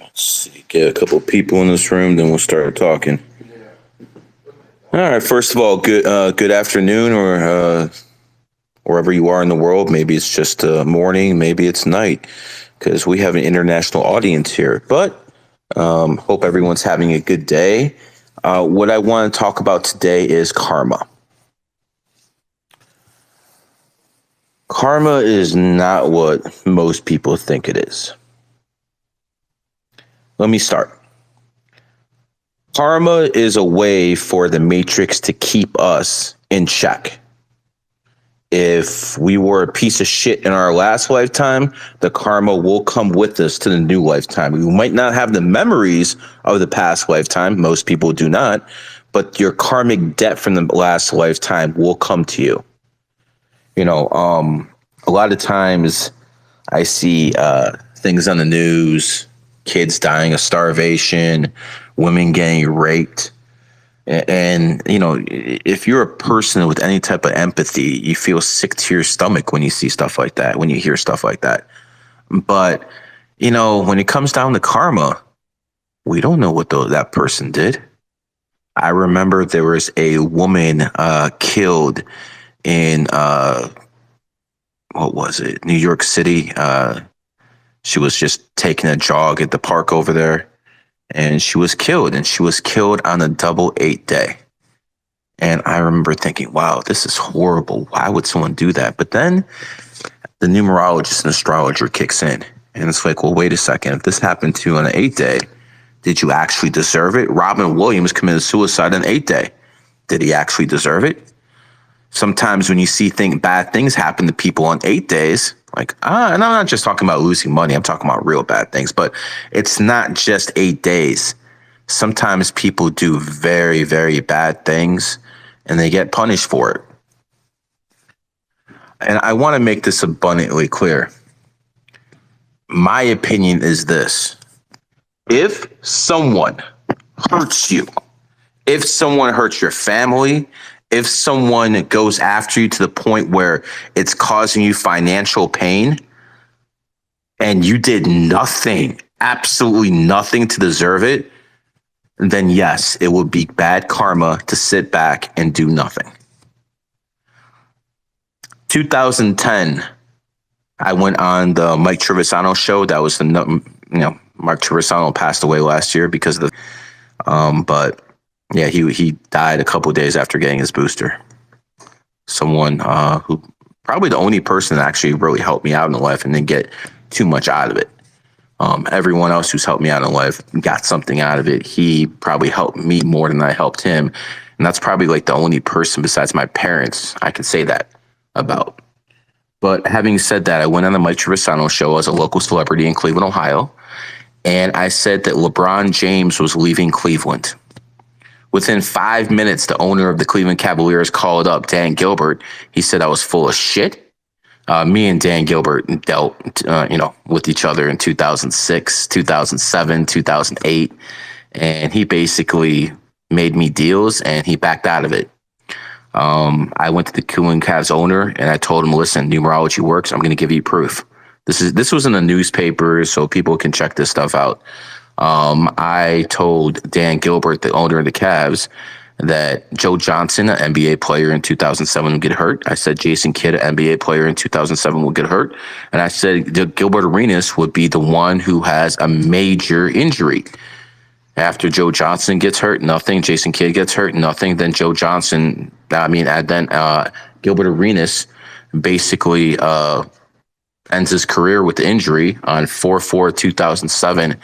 Let's see, get a couple people in this room, then we'll start talking. All right. First of all, good afternoon, or wherever you are in the world. Maybe it's just morning, maybe it's night, because we have an international audience here. But hope everyone's having a good day. What I want to talk about today is karma. Karma is not what most people think it is. Let me start. Karma is a way for the Matrix to keep us in check. If we were a piece of shit in our last lifetime, the karma will come with us to the new lifetime. We might not have the memories of the past lifetime. Most people do not, but your karmic debt from the last lifetime will come to you. You know, a lot of times I see things on the news, kids dying of starvation, women getting raped. And, you know, if you're a person with any type of empathy, you feel sick to your stomach when you see stuff like that, when you hear stuff like that. But, you know, when it comes down to karma, we don't know what that person did. I remember there was a woman killed in, what was it, New York City. She was just taking a jog at the park over there. And she was killed on a 8/8 day. And I remember thinking, wow, this is horrible. Why would someone do that? But then the numerologist and astrologer kicks in. And it's like, well, wait a second. If this happened to you on an 8 day, did you actually deserve it? Robin Williams committed suicide on 8 day. Did he actually deserve it? Sometimes when you see bad things happen to people on 8 days, and I'm not just talking about losing money. I'm talking about real bad things, but it's not just 8 days. Sometimes people do very, very bad things and they get punished for it. And I want to make this abundantly clear. My opinion is this. If someone hurts you, if someone hurts your family, if someone goes after you to the point where it's causing you financial pain and you did nothing, absolutely nothing to deserve it, then yes, it would be bad karma to sit back and do nothing. 2010, I went on the Mike Trevisano show. That was Mark Trevisano passed away last year because of but yeah, he died a couple of days after getting his booster. Someone who probably the only person that actually really helped me out in life and didn't get too much out of it. Everyone else who's helped me out in life got something out of it. He probably helped me more than I helped him. And that's probably like the only person besides my parents I can say that about. But having said that, I went on the Mike Trevisano show as a local celebrity in Cleveland, Ohio. And I said that LeBron James was leaving Cleveland. Within 5 minutes, the owner of the Cleveland Cavaliers called up Dan Gilbert. He said I was full of shit. Me and Dan Gilbert dealt, with each other in 2006, 2007, 2008. And he basically made me deals and he backed out of it. I went to the Cleveland Cavs owner and I told him, listen, numerology works. I'm going to give you proof. This was in the newspaper, so people can check this stuff out. I told Dan Gilbert, the owner of the Cavs, that Joe Johnson, an NBA player in 2007, would get hurt. I said Jason Kidd, an NBA player in 2007, would get hurt. And I said Gilbert Arenas would be the one who has a major injury. After Joe Johnson gets hurt, nothing. Jason Kidd gets hurt, nothing. Then Gilbert Arenas basically ends his career with the injury on 4/4/2007.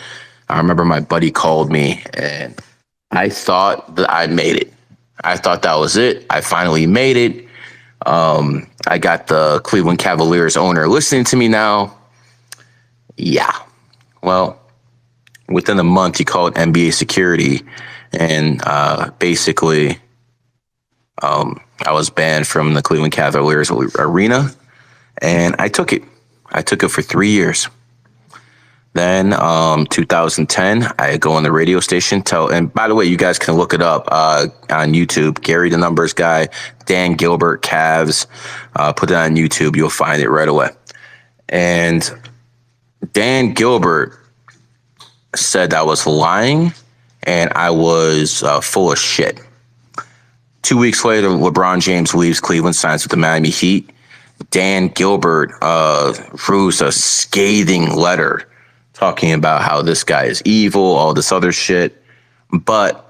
I remember my buddy called me and I thought that I made it. I thought that was it. I finally made it. I got the Cleveland Cavaliers owner listening to me now. Yeah. Well, within a month, he called NBA security and basically I was banned from the Cleveland Cavaliers arena and I took it. I took it for 3 years. Then 2010, I go on the radio station, and by the way, you guys can look it up on YouTube. Gary the Numbers Guy, Dan Gilbert, Cavs, put it on YouTube. You'll find it right away. And Dan Gilbert said I was lying and I was full of shit. 2 weeks later, LeBron James leaves Cleveland, signs with the Miami Heat. Dan Gilbert wrote a scathing letter talking about how this guy is evil, all this other shit. But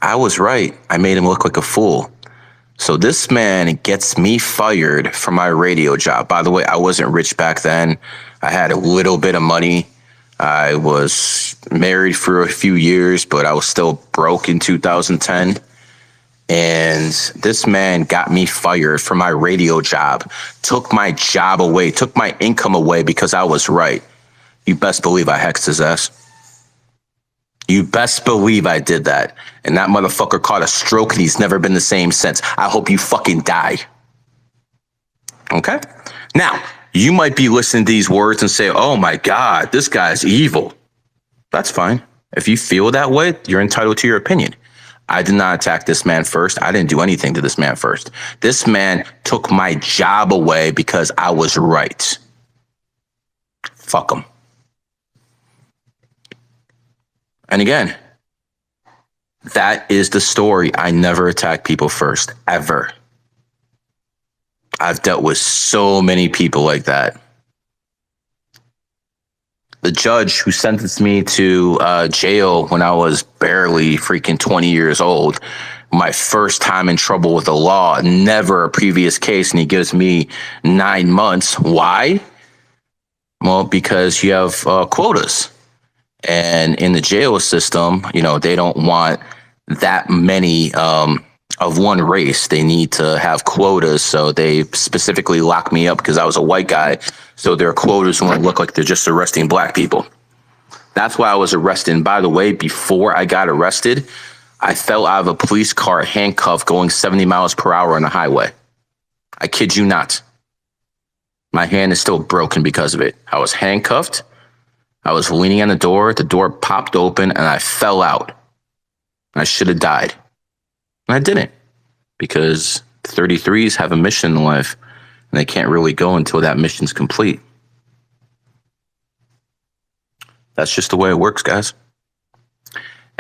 I was right. I made him look like a fool. So this man gets me fired from my radio job. By the way, I wasn't rich back then. I had a little bit of money. I was married for a few years, but I was still broke in 2010. And this man got me fired from my radio job, took my job away, took my income away because I was right. You best believe I hexed his ass. You best believe I did that. And that motherfucker caught a stroke and he's never been the same since. I hope you fucking die. Okay? Now, you might be listening to these words and say, oh my God, this guy's evil. That's fine. If you feel that way, you're entitled to your opinion. I did not attack this man first. I didn't do anything to this man first. This man took my job away because I was right. Fuck him. And again, that is the story. I never attack people first, ever. I've dealt with so many people like that. The judge who sentenced me to jail when I was barely freaking 20 years old, my first time in trouble with the law, never a previous case, and he gives me 9 months. Why? Well, because you have quotas. And in the jail system, you know, they don't want that many of one race. They need to have quotas. So they specifically locked me up because I was a white guy. So their quotas won't look like they're just arresting black people. That's why I was arrested. And by the way, before I got arrested, I fell out of a police car handcuffed going 70 miles per hour on the highway. I kid you not. My hand is still broken because of it. I was handcuffed. I was leaning on the door popped open, and I fell out. I should have died. And I didn't, because 33s have a mission in life, and they can't really go until that mission's complete. That's just the way it works, guys.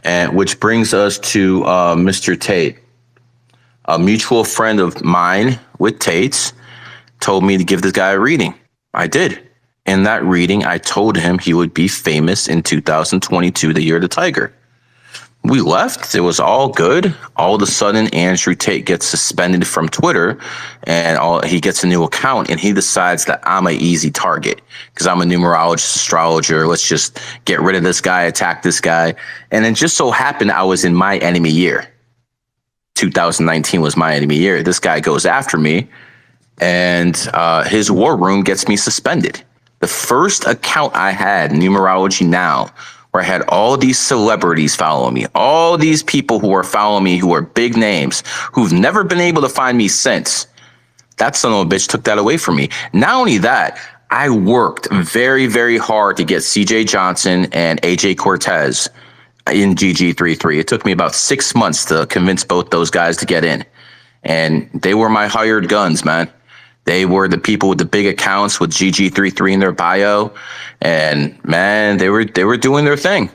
And which brings us to Mr. Tate. A mutual friend of mine with Tate's told me to give this guy a reading. I did. In that reading, I told him he would be famous in 2022, the year of the tiger. We left. It was all good. All of a sudden, Andrew Tate gets suspended from Twitter, and he gets a new account, and he decides that I'm an easy target because I'm a numerologist, astrologer. Let's just get rid of this guy, attack this guy. And it just so happened I was in my enemy year. 2019 was my enemy year. This guy goes after me, and his war room gets me suspended. The first account I had, Numerology Now, where I had all these celebrities follow me, all these people who are following me, who are big names, who've never been able to find me since. That son of a bitch took that away from me. Not only that, I worked very, very hard to get CJ Johnson and AJ Cortez in GG33. It took me about 6 months to convince both those guys to get in. And they were my hired guns, man. They were the people with the big accounts with GG33 in their bio. And man, they were doing their thing.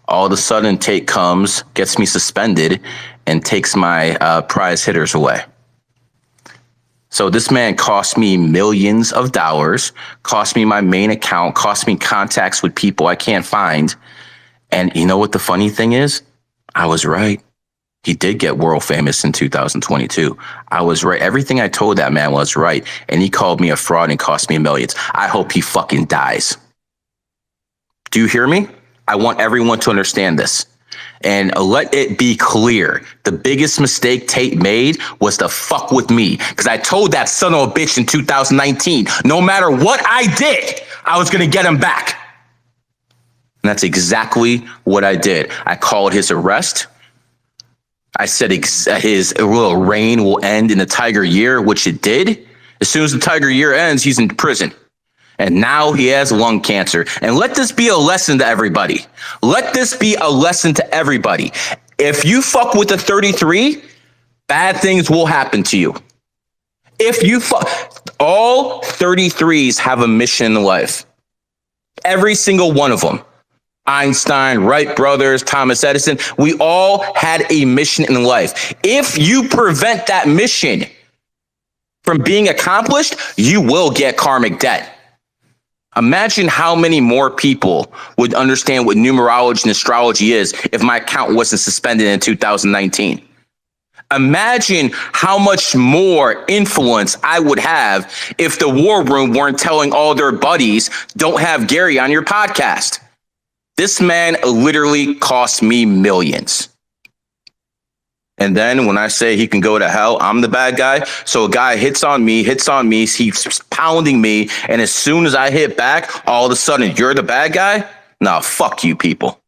All of a sudden, Tate comes, gets me suspended, and takes my prize hitters away. So this man cost me millions of dollars, cost me my main account, cost me contacts with people I can't find. And you know what the funny thing is? I was right. He did get world famous in 2022. I was right. Everything I told that man was right. And he called me a fraud and cost me millions. I hope he fucking dies. Do you hear me? I want everyone to understand this. And let it be clear. The biggest mistake Tate made was to fuck with me. Because I told that son of a bitch in 2019, no matter what I did, I was going to get him back. And that's exactly what I did. I called his arrest. I said his little reign will end in the tiger year, which it did. As soon as the tiger year ends, he's in prison. And now he has lung cancer. And let this be a lesson to everybody. Let this be a lesson to everybody. If you fuck with the 33, bad things will happen to you. If you fuck, all 33s have a mission in life. Every single one of them. Einstein, Wright brothers, Thomas Edison. We all had a mission in life. If you prevent that mission from being accomplished, you will get karmic debt. Imagine how many more people would understand what numerology and astrology is if my account wasn't suspended in 2019. Imagine how much more influence I would have if the war room weren't telling all their buddies, don't have Gary on your podcast. This man literally cost me millions. And then when I say he can go to hell, I'm the bad guy. So a guy hits on me, he's pounding me. And as soon as I hit back, all of a sudden, you're the bad guy? Nah, fuck you people.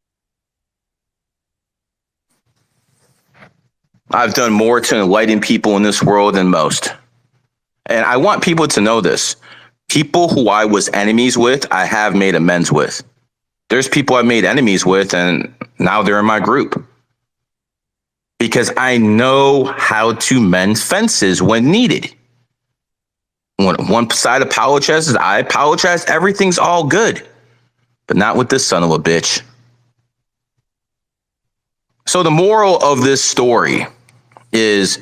I've done more to enlighten people in this world than most. And I want people to know this. People who I was enemies with, I have made amends with. There's people I made enemies with, and now they're in my group. Because I know how to mend fences when needed. When one side apologizes, I apologize. Everything's all good. But not with this son of a bitch. So the moral of this story is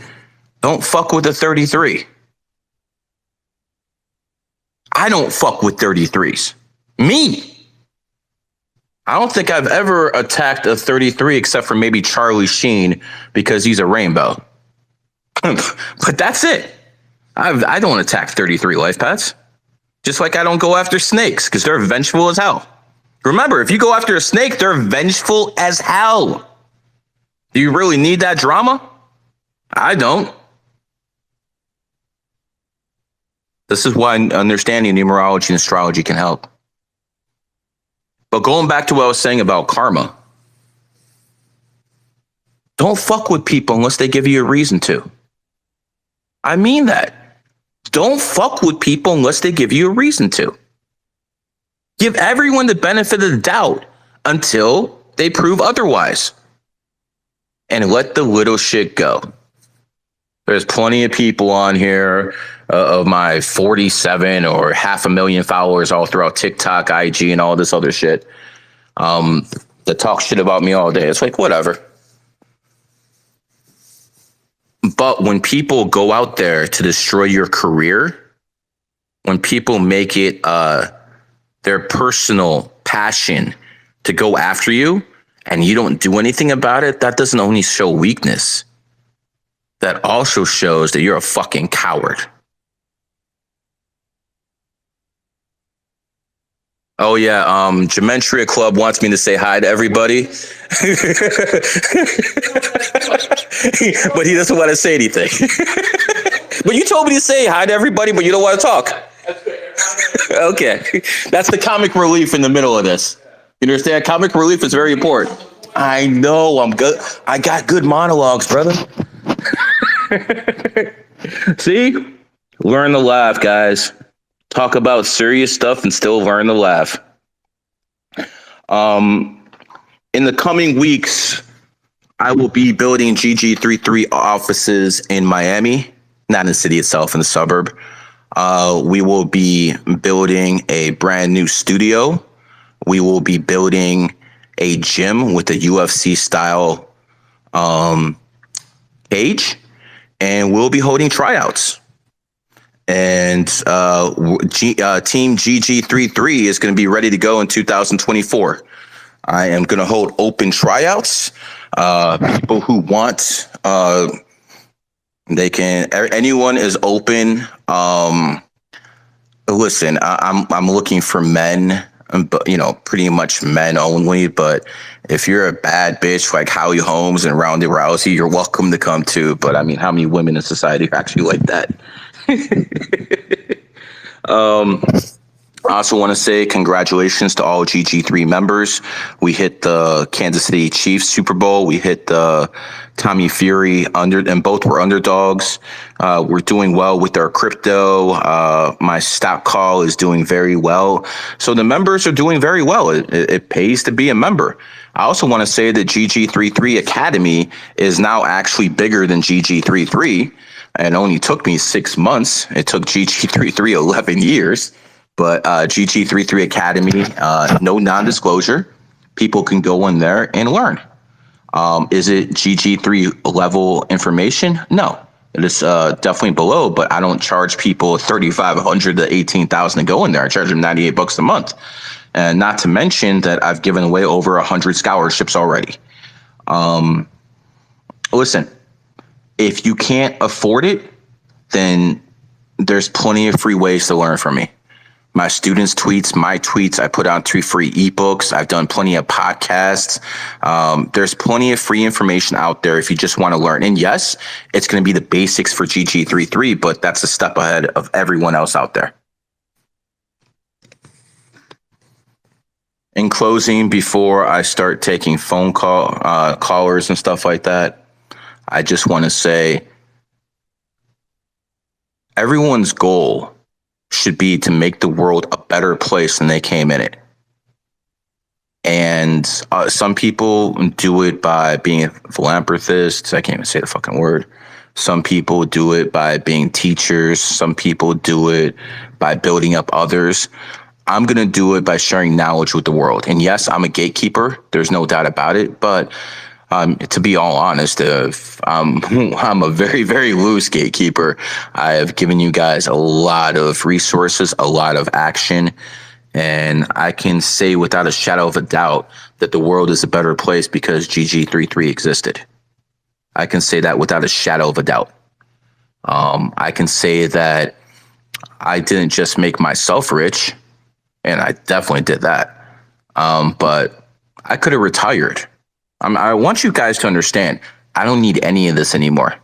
don't fuck with a 33. I don't fuck with 33s. Me. I don't think I've ever attacked a 33 except for maybe Charlie Sheen because he's a rainbow. But that's it. I don't attack 33 life paths. Just like I don't go after snakes because they're vengeful as hell. Remember, if you go after a snake, they're vengeful as hell. Do you really need that drama? I don't. This is why understanding numerology and astrology can help. But going back to what I was saying about karma, don't fuck with people unless they give you a reason to. I mean that. Don't fuck with people unless they give you a reason to. Give everyone the benefit of the doubt until they prove otherwise. And let the little shit go. There's plenty of people on here of my 47 or 500,000 followers all throughout TikTok, IG, and all this other shit that talk shit about me all day. It's like, whatever. But when people go out there to destroy your career, when people make it their personal passion to go after you and you don't do anything about it, that doesn't only show weakness. That also shows that you're a fucking coward. Oh yeah, Gematria Club wants me to say hi to everybody. But he doesn't want to say anything. But you told me to say hi to everybody, but you don't want to talk. Okay. That's the comic relief in the middle of this. You understand? Comic relief is very important. I know, I'm good. I got good monologues, brother. See? Learn to laugh, guys. Talk about serious stuff and still learn to laugh. In the coming weeks, I will be building GG33 offices in Miami, not in the city itself, in the suburb. We will be building a brand new studio. We will be building a gym with a UFC style cage, and we'll be holding tryouts. And Team GG33 is going to be ready to go in 2024. I am going to hold open tryouts. People who want, they can. Anyone is open. Listen, I'm looking for men, but pretty much men only. But if you're a bad bitch like Howie Holmes and Ronda Rousey, you're welcome to come too. But I mean, how many women in society are actually like that? I also want to say congratulations to all GG3 members. We hit the Kansas City Chiefs Super Bowl. We hit the Tommy Fury and both were underdogs. We're doing well with our crypto. My stock call is doing very well. So the members are doing very well. It pays to be a member. I also want to say that GG33 Academy is now actually bigger than GG33. And it only took me 6 months. It took GG33 11 years. But GG33 Academy, no non-disclosure, People can go in there and learn. Is it GG3 level information? No, it is definitely below, but I don't charge people 3,500 to 18,000 to go in there. I charge them $98 a month. And not to mention that I've given away over 100 scholarships already. Listen, if you can't afford it, then there's plenty of free ways to learn from me. My students' tweets, my tweets, I put out 2 free ebooks. I've done plenty of podcasts. There's plenty of free information out there if you just want to learn. And yes, it's going to be the basics for GG33, but that's a step ahead of everyone else out there. In closing, before I start taking phone callers and stuff like that, I just want to say everyone's goal should be to make the world a better place than they came in it. And some people do it by being philanthropists. I can't even say the fucking word. Some people do it by being teachers. Some people do it by building up others. I'm going to do it by sharing knowledge with the world. And yes, I'm a gatekeeper. There's no doubt about it. But to be all honest, I'm a very, very loose gatekeeper. I have given you guys a lot of resources, a lot of action, and I can say without a shadow of a doubt that the world is a better place because GG33 existed. I can say that without a shadow of a doubt. I can say that I didn't just make myself rich, and I definitely did that, but I could have retired. I want you guys to understand, I don't need any of this anymore.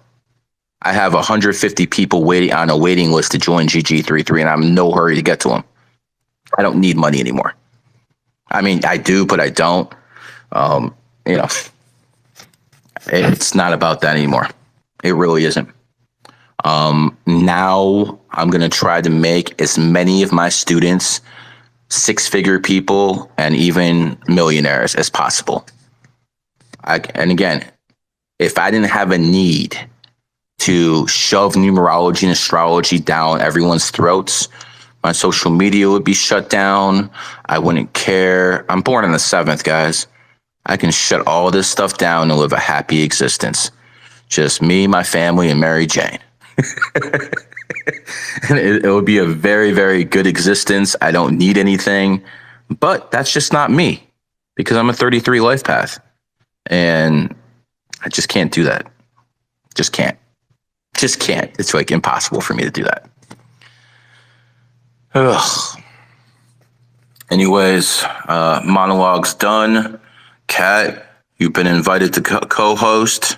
I have 150 people waiting on a waiting list to join GG33, and I'm in no hurry to get to them. I don't need money anymore. I mean, I do, but I don't. It's not about that anymore. It really isn't. Now I'm going to try to make as many of my students six-figure people and even millionaires as possible. And again, if I didn't have a need to shove numerology and astrology down everyone's throats, my social media would be shut down. I wouldn't care. I'm born on the 7th, guys. I can shut all this stuff down and live a happy existence. Just me, my family, and Mary Jane. And it would be a very, very good existence. I don't need anything, but that's just not me because I'm a 33 life path. And I just can't do that. Just can't. It's like impossible for me to do that. Ugh. Anyways, monologue's done. Kat, you've been invited to co-host.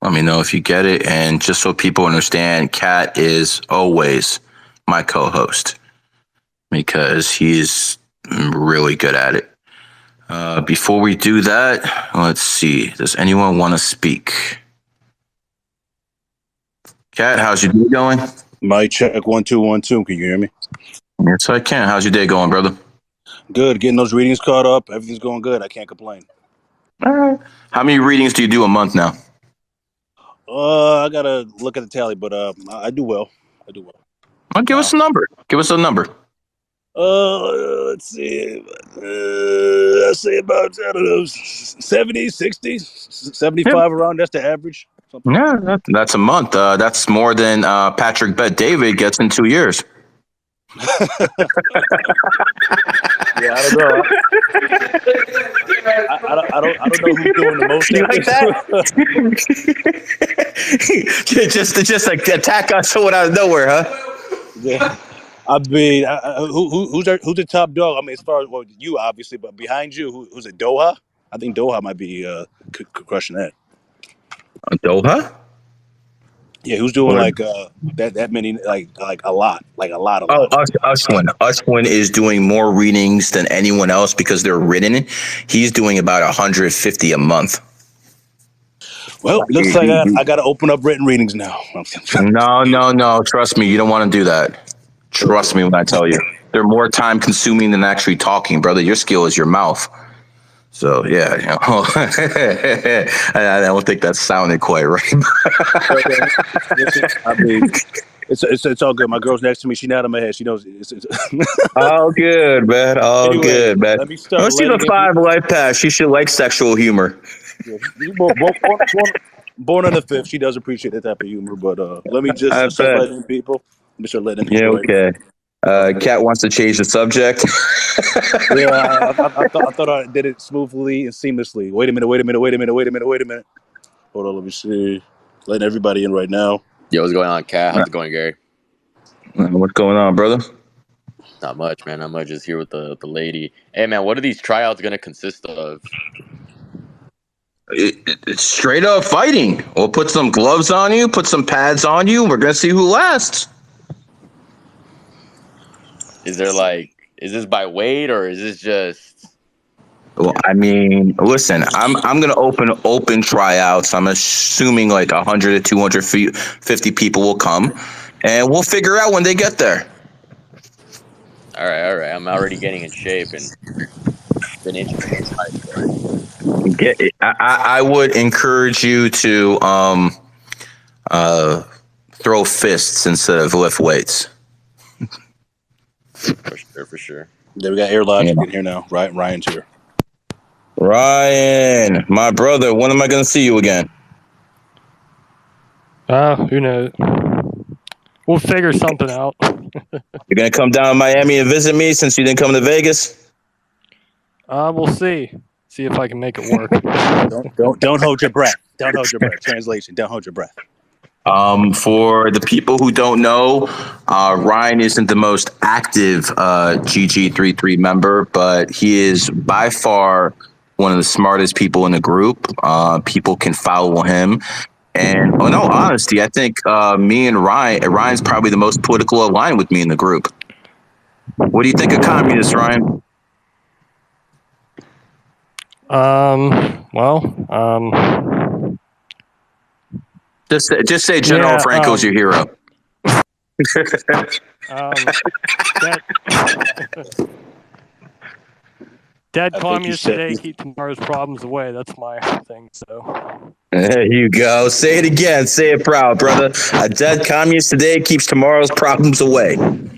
Let me know if you get it. And just so people understand, Kat is always my co-host because he's really good at it. Before we do that, let's see. Does anyone want to speak? Kat, how's your day going? Mic check 1 2 1 2. Can you hear me? Yes, I can. How's your day going, brother? Good. Getting those readings caught up. Everything's going good. I can't complain. All right. How many readings do you do a month now? I gotta look at the tally, but I do well. Well, give us a number. Let's see. I say about, I don't know, 70, 60, 75 around. That's the average. Yeah, that's a month. That's more than Patrick Bet David gets in 2 years. Yeah, I don't know. I don't know who's doing the most. You like that? just like attack us out of nowhere, huh? Yeah. I mean, who's the top dog? I mean, as far as you obviously, but behind you, who's it? Doha? I think Doha might be crushing that. Doha? Yeah, who's doing like that many, like a lot. Oh, Uswin. Uswin is doing more readings than anyone else because they're written. He's doing about 150 a month. Well, looks like I got to open up written readings now. No. Trust me, you don't want to do that. Trust me when I tell you. They're more time consuming than actually talking, brother. Your skill is your mouth. So, yeah. I don't think that sounded quite right. I mean, It's all good. My girl's next to me. She nodded my head. She knows. All good, man. All Anyway, good, man. let me start Well, she's a letting it. 5 life path. She should like sexual humor. Yeah, born on the fifth. She does appreciate that type of humor. But let me just I start bet. letting in people. Let me start letting in Yeah, people right okay. now. All right. Kat wants to change the subject. Yeah, I thought I did it smoothly and seamlessly. Wait a minute. Wait a minute. Wait a minute. Wait a minute. Wait a minute. Hold on. Let me see. Letting everybody in right now. Yo, what's going on, Kat? How's it going, Gary? What's going on, brother? Not much, man. Not much. Just here with the lady. Hey, man, what are these tryouts gonna consist of? It's straight up fighting. We'll put some gloves on you, put some pads on you. We're gonna see who lasts. Is this by weight or is this just? Well, I mean, listen, I'm gonna open tryouts. I'm assuming like 100 to 250 people will come, and we'll figure out when they get there. All right, all right. I'm already getting in shape and been itching to fight. So. I would encourage you to uh, throw fists instead of lift weights. For sure, for sure. Yeah, we got Air Logic Yeah. in here now. Right, Ryan's here. Ryan, my brother, when am I gonna see you again? Who knows? We'll figure something out. You're gonna come down to Miami and visit me since you didn't come to Vegas? We'll see. See if I can make it work. Don't hold your breath. Don't hold your breath. Translation: don't hold your breath. For the people who don't know, Ryan isn't the most active GG33 member, but he is by far one of the smartest people in the group. People can follow him. And in all honesty, I think me and Ryan's probably the most political aligned with me in the group. What do you think of communists, Ryan? Just say General Yeah, Franco's your hero. Dead I think you communists said- today keep tomorrow's problems away. That's my thing. So There you go. Say it again. Say it proud, brother. A dead communist today keeps tomorrow's problems away. Do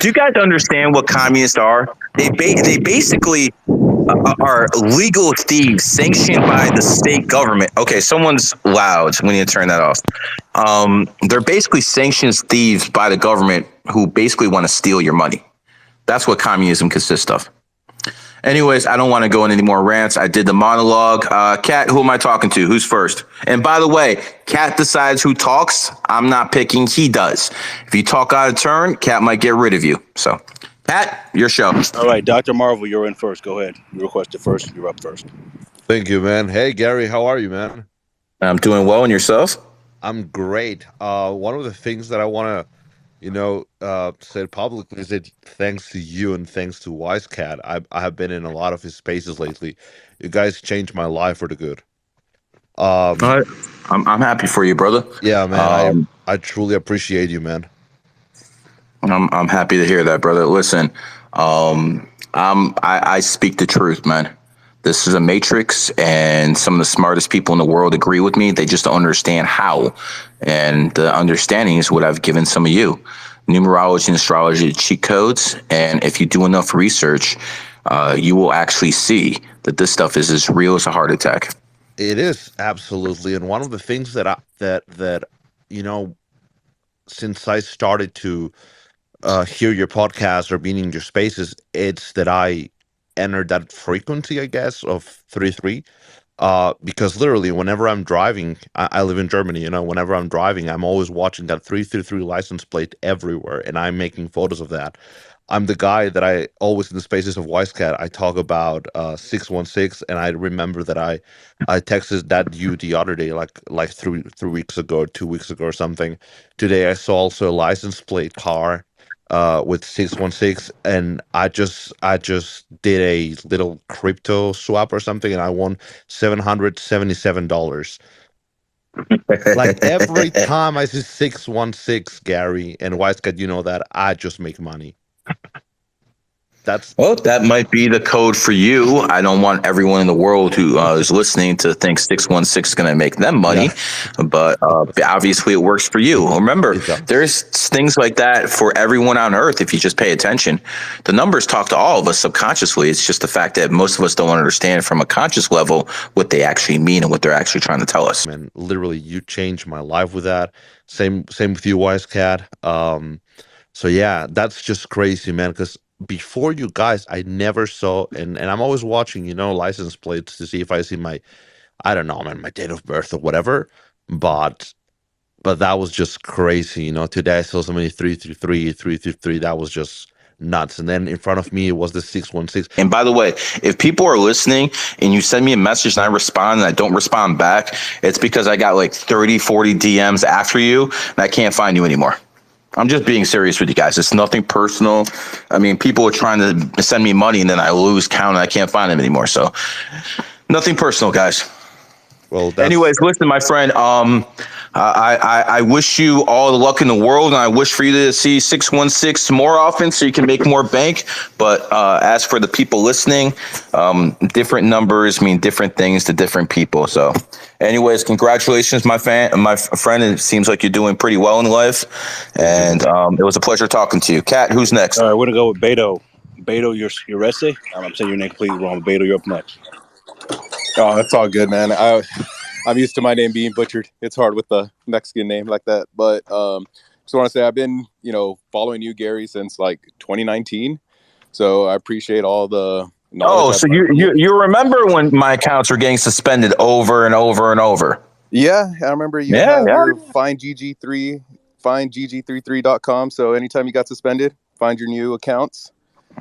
you guys understand what communists are? They basically are legal thieves sanctioned by the state government. Okay, someone's loud. We need to turn that off. They're basically sanctioned thieves by the government who basically want to steal your money. That's what communism consists of. Anyways, I don't want to go in any more rants. I did the monologue. Kat, who am I talking to? Who's first? And by the way, Kat decides who talks. I'm not picking. He does. If you talk out of turn, Kat might get rid of you. So, Kat, your show. All right, Dr. Marvel, you're in first. Go ahead. You requested first. You're up first. Thank you, man. Hey, Gary, how are you, man? I'm doing well. And yourself? I'm great. One of the things that I want to, say publicly is that thanks to you and thanks to Wisecat, I have been in a lot of his spaces lately. You guys changed my life for the good. All right. I'm happy for you, brother. Yeah, man. I truly appreciate you, man. I'm happy to hear that, brother. Listen, I speak the truth, man. This is a matrix, and some of the smartest people in the world agree with me. They just don't understand how, and the understanding is what I've given some of you. Numerology and astrology cheat codes, and if you do enough research, you will actually see that this stuff is as real as a heart attack. It is absolutely, and one of the things that since I started to hear your podcast or being in your spaces, it's that I entered that frequency, I guess, of 3-3. Because literally, whenever I'm driving, I live in Germany, whenever I'm driving, I'm always watching that 333 license plate everywhere, and I'm making photos of that. I'm the guy that I always in the spaces of Wisecat, I talk about 616, and I remember that I texted that you the other day, like three weeks ago, 2 weeks ago or something. Today I saw also a license plate car with 616, and I just did a little crypto swap or something, and I won $777. Like every time I see 616, Gary and Wisecat, you know that I just make money. That's Well, that might be the code for you. I don't want everyone in the world who is listening to think 616 is going to make them money, but obviously it works for you. Remember, it does. there's things like that for everyone on earth if you just pay attention. The numbers talk to all of us subconsciously. It's just the fact that most of us don't understand from a conscious level what they actually mean and what they're actually trying to tell us. Man, literally, you changed my life with that. Same with you, Wise Cat. So yeah, that's just crazy, man. Because before you guys, I never saw, and I'm always watching, license plates to see if I see my, I don't know, man, my date of birth or whatever. But that was just crazy, Today I saw so many 333, 333. That was just nuts. And then in front of me it was the 616. And by the way, if people are listening and you send me a message and I respond and I don't respond back, it's because I got like 30, 40 DMs after you and I can't find you anymore. I'm just being serious with you guys. It's nothing personal. I mean, people are trying to send me money and then I lose count and I can't find them anymore. So nothing personal, guys. Well, anyways, listen, my friend. I wish you all the luck in the world, and I wish for you to see 616 more often so you can make more bank. But as for the people listening, different numbers mean different things to different people. So, anyways, congratulations, my friend. It seems like you're doing pretty well in life, and it was a pleasure talking to you. Kat, who's next? All right, we're gonna go with Beto. Beto, your essay. I'm saying your name completely wrong. Beto, you're up next. Oh, that's all good, man. I'm used to my name being butchered. It's hard with the Mexican name like that. But just want to say I've been, following you, Gary, since like 2019. So I appreciate all the knowledge. Oh, so you remember when my accounts were getting suspended over and over and over? Yeah, I remember you have your findgg33.com. So anytime you got suspended, find your new accounts.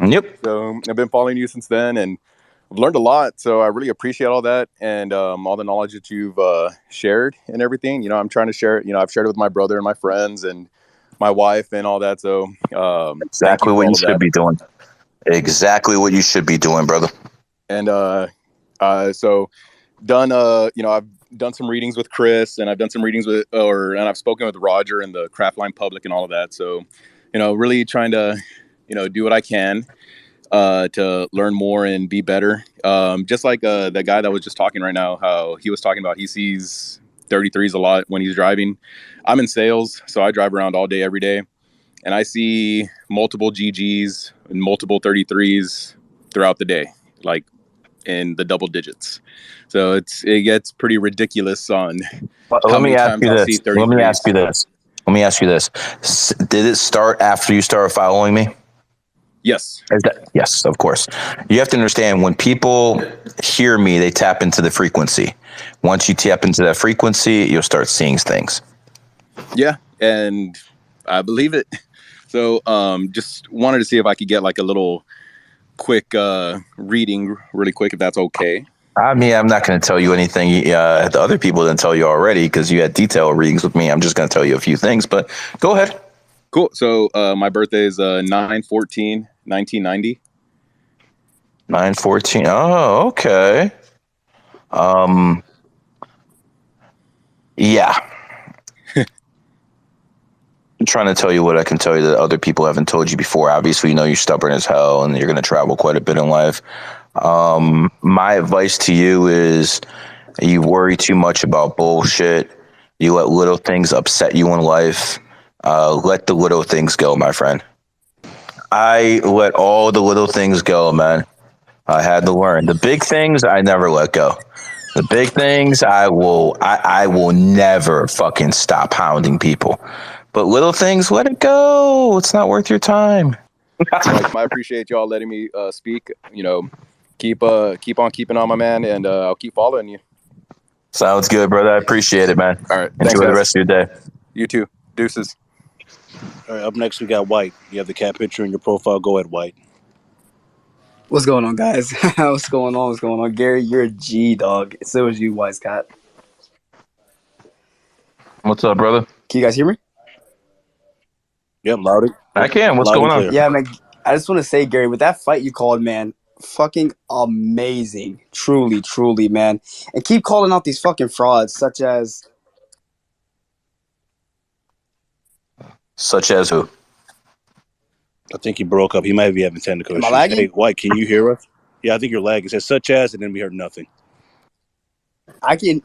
Yep. So I've been following you since then, and I've learned a lot, so I really appreciate all that and all the knowledge that you've shared and everything. I'm trying to share it. I've shared it with my brother and my friends and my wife and all that. So exactly what you should be doing. Exactly what you should be doing, brother. And so done. I've done some readings with Chris, and I've done some readings and I've spoken with Roger and the Craftline Public and all of that. So, really trying to, do what I can to learn more and be better. Just like the guy that was just talking right now, how he was talking about he sees 33s a lot when he's driving. I'm in sales, so I drive around all day, every day, and I see multiple GGs and multiple 33s throughout the day, like in the double digits. So it gets pretty ridiculous on how many times I'll see 33s. Let me ask you this. Did it start after you started following me? Yes. Yes, of course. You have to understand, when people hear me, they tap into the frequency. Once you tap into that frequency, you'll start seeing things. Yeah, and I believe it. So just wanted to see if I could get like a little quick reading really quick, if that's okay. I mean, I'm not going to tell you anything the other people didn't tell you already, because you had detailed readings with me. I'm just going to tell you a few things, but go ahead. Cool. So my birthday is 9/14/1990. 9/14. Oh, okay. Yeah. I'm trying to tell you what I can tell you that other people haven't told you before. Obviously, you're stubborn as hell and you're going to travel quite a bit in life. My advice to you is, you worry too much about bullshit. You let little things upset you in life. Let the little things go, my friend. I let all the little things go, man. I had to learn. The big things, I never let go. The big things, I will never fucking stop hounding people. But little things, let it go. It's not worth your time. I appreciate y'all letting me speak. Keep on keeping on, my man, and I'll keep following you. Sounds good, brother. I appreciate it, man. All right. Enjoy the rest of your day. You too. Deuces. All right, up next we got White. You have the cat picture in your profile. Go ahead, White. What's going on, guys? What's going on? Gary, you're a G, dog. So is you, Wise Cat. What's up, brother? Can you guys hear me? Yeah, loud. I can. What's going on? Yeah, man. I just want to say, Gary, with that fight you called, man, fucking amazing. Truly, truly, man. And keep calling out these fucking frauds, such as... Such as who? I think he broke up. He might be having technical Am I issues. lagging? Hey, White, can you hear us? Yeah, I think you're lagging. It says such as, and then we heard nothing. I can.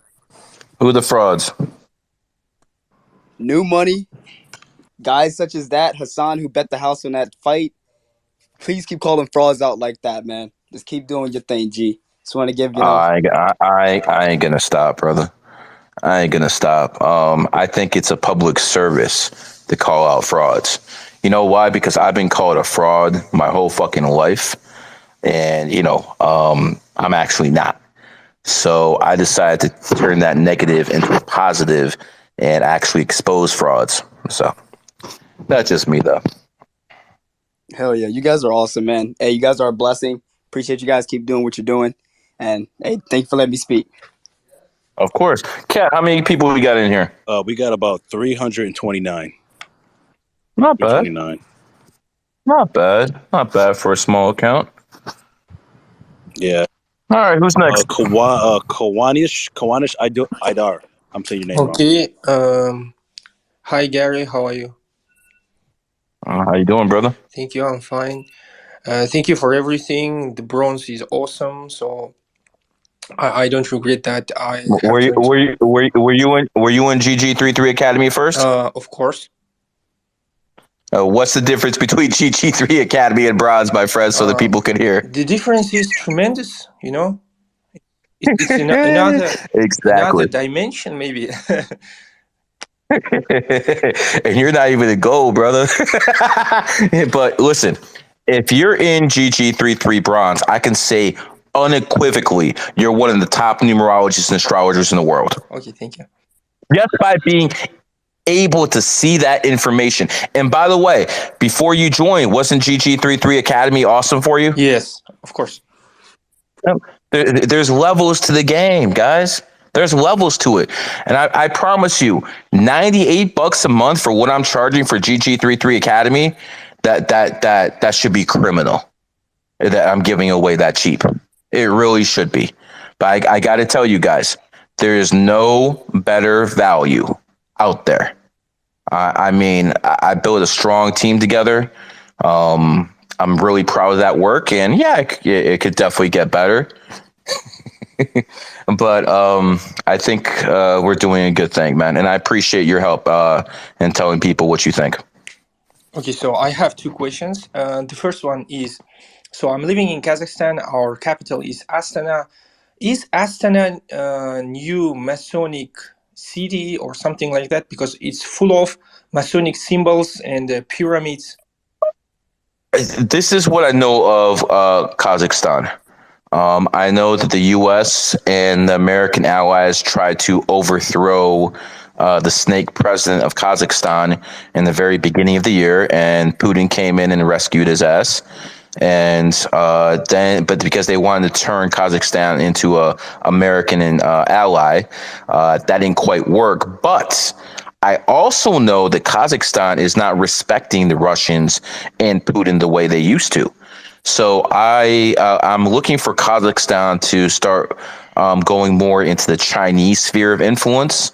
Who are the frauds? New money. Guys such as that, Hassan, who bet the house on that fight. Please keep calling frauds out like that, man. Just keep doing your thing, G. Just want to give, I ain't gonna stop, brother. I ain't gonna stop. I think it's a public service to call out frauds. You know why? Because I've been called a fraud my whole fucking life, and I'm actually not. So I decided to turn that negative into a positive and actually expose frauds. So that's just me, though. hell yeah. You guys are awesome, man. Hey, you guys are a blessing. Appreciate you guys. Keep doing what you're doing. And hey, thank you for letting me speak. Of course. Kat, how many people we got in here? We got about 329. Not bad. 329. Not bad. Not bad for a small account. Yeah. All right, who's next? Kawanish Idar. I'm saying your name wrong. Okay. Hi Gary, how are you? How you doing, brother? Thank you. I'm fine. Thank you for everything. The bronze is awesome. So I don't regret that I have joined. Were you in GG33 Academy first? Of course. What's the difference between GG3 Academy and bronze, my friend, so that people can hear? The difference is tremendous. You know, it's another Exactly. dimension, maybe. And you're not even a gold, brother. But listen, if you're in GG33 bronze, I can say unequivocally you're one of the top numerologists and astrologers in the world. Okay, thank you. Just by being able to see that information. And by the way, before you joined, wasn't GG33 Academy awesome for you? Yes, of course. There's levels to the game, guys. There's levels to it. And I promise you, $98 a month for what I'm charging for GG33 Academy, that should be criminal. That I'm giving away that cheap. It really should be. But I got to tell you guys, there is no better value out there. I mean, I built a strong team together. I'm really proud of that work, and yeah, it could definitely get better. But I think we're doing a good thing, man, and I appreciate your help in telling people what you think. Okay, so I have two questions. The first one is, so I'm living in Kazakhstan. Our capital is Astana. Is Astana a new Masonic city or something like that? Because it's full of Masonic symbols and pyramids. This is what I know of Kazakhstan. I know that the U.S. and the American allies tried to overthrow the snake president of Kazakhstan in the very beginning of the year, and Putin came in and rescued his ass. And but because they wanted to turn Kazakhstan into a American and ally, that didn't quite work. But I also know that Kazakhstan is not respecting the Russians and Putin the way they used to. So I'm looking for Kazakhstan to start going more into the Chinese sphere of influence,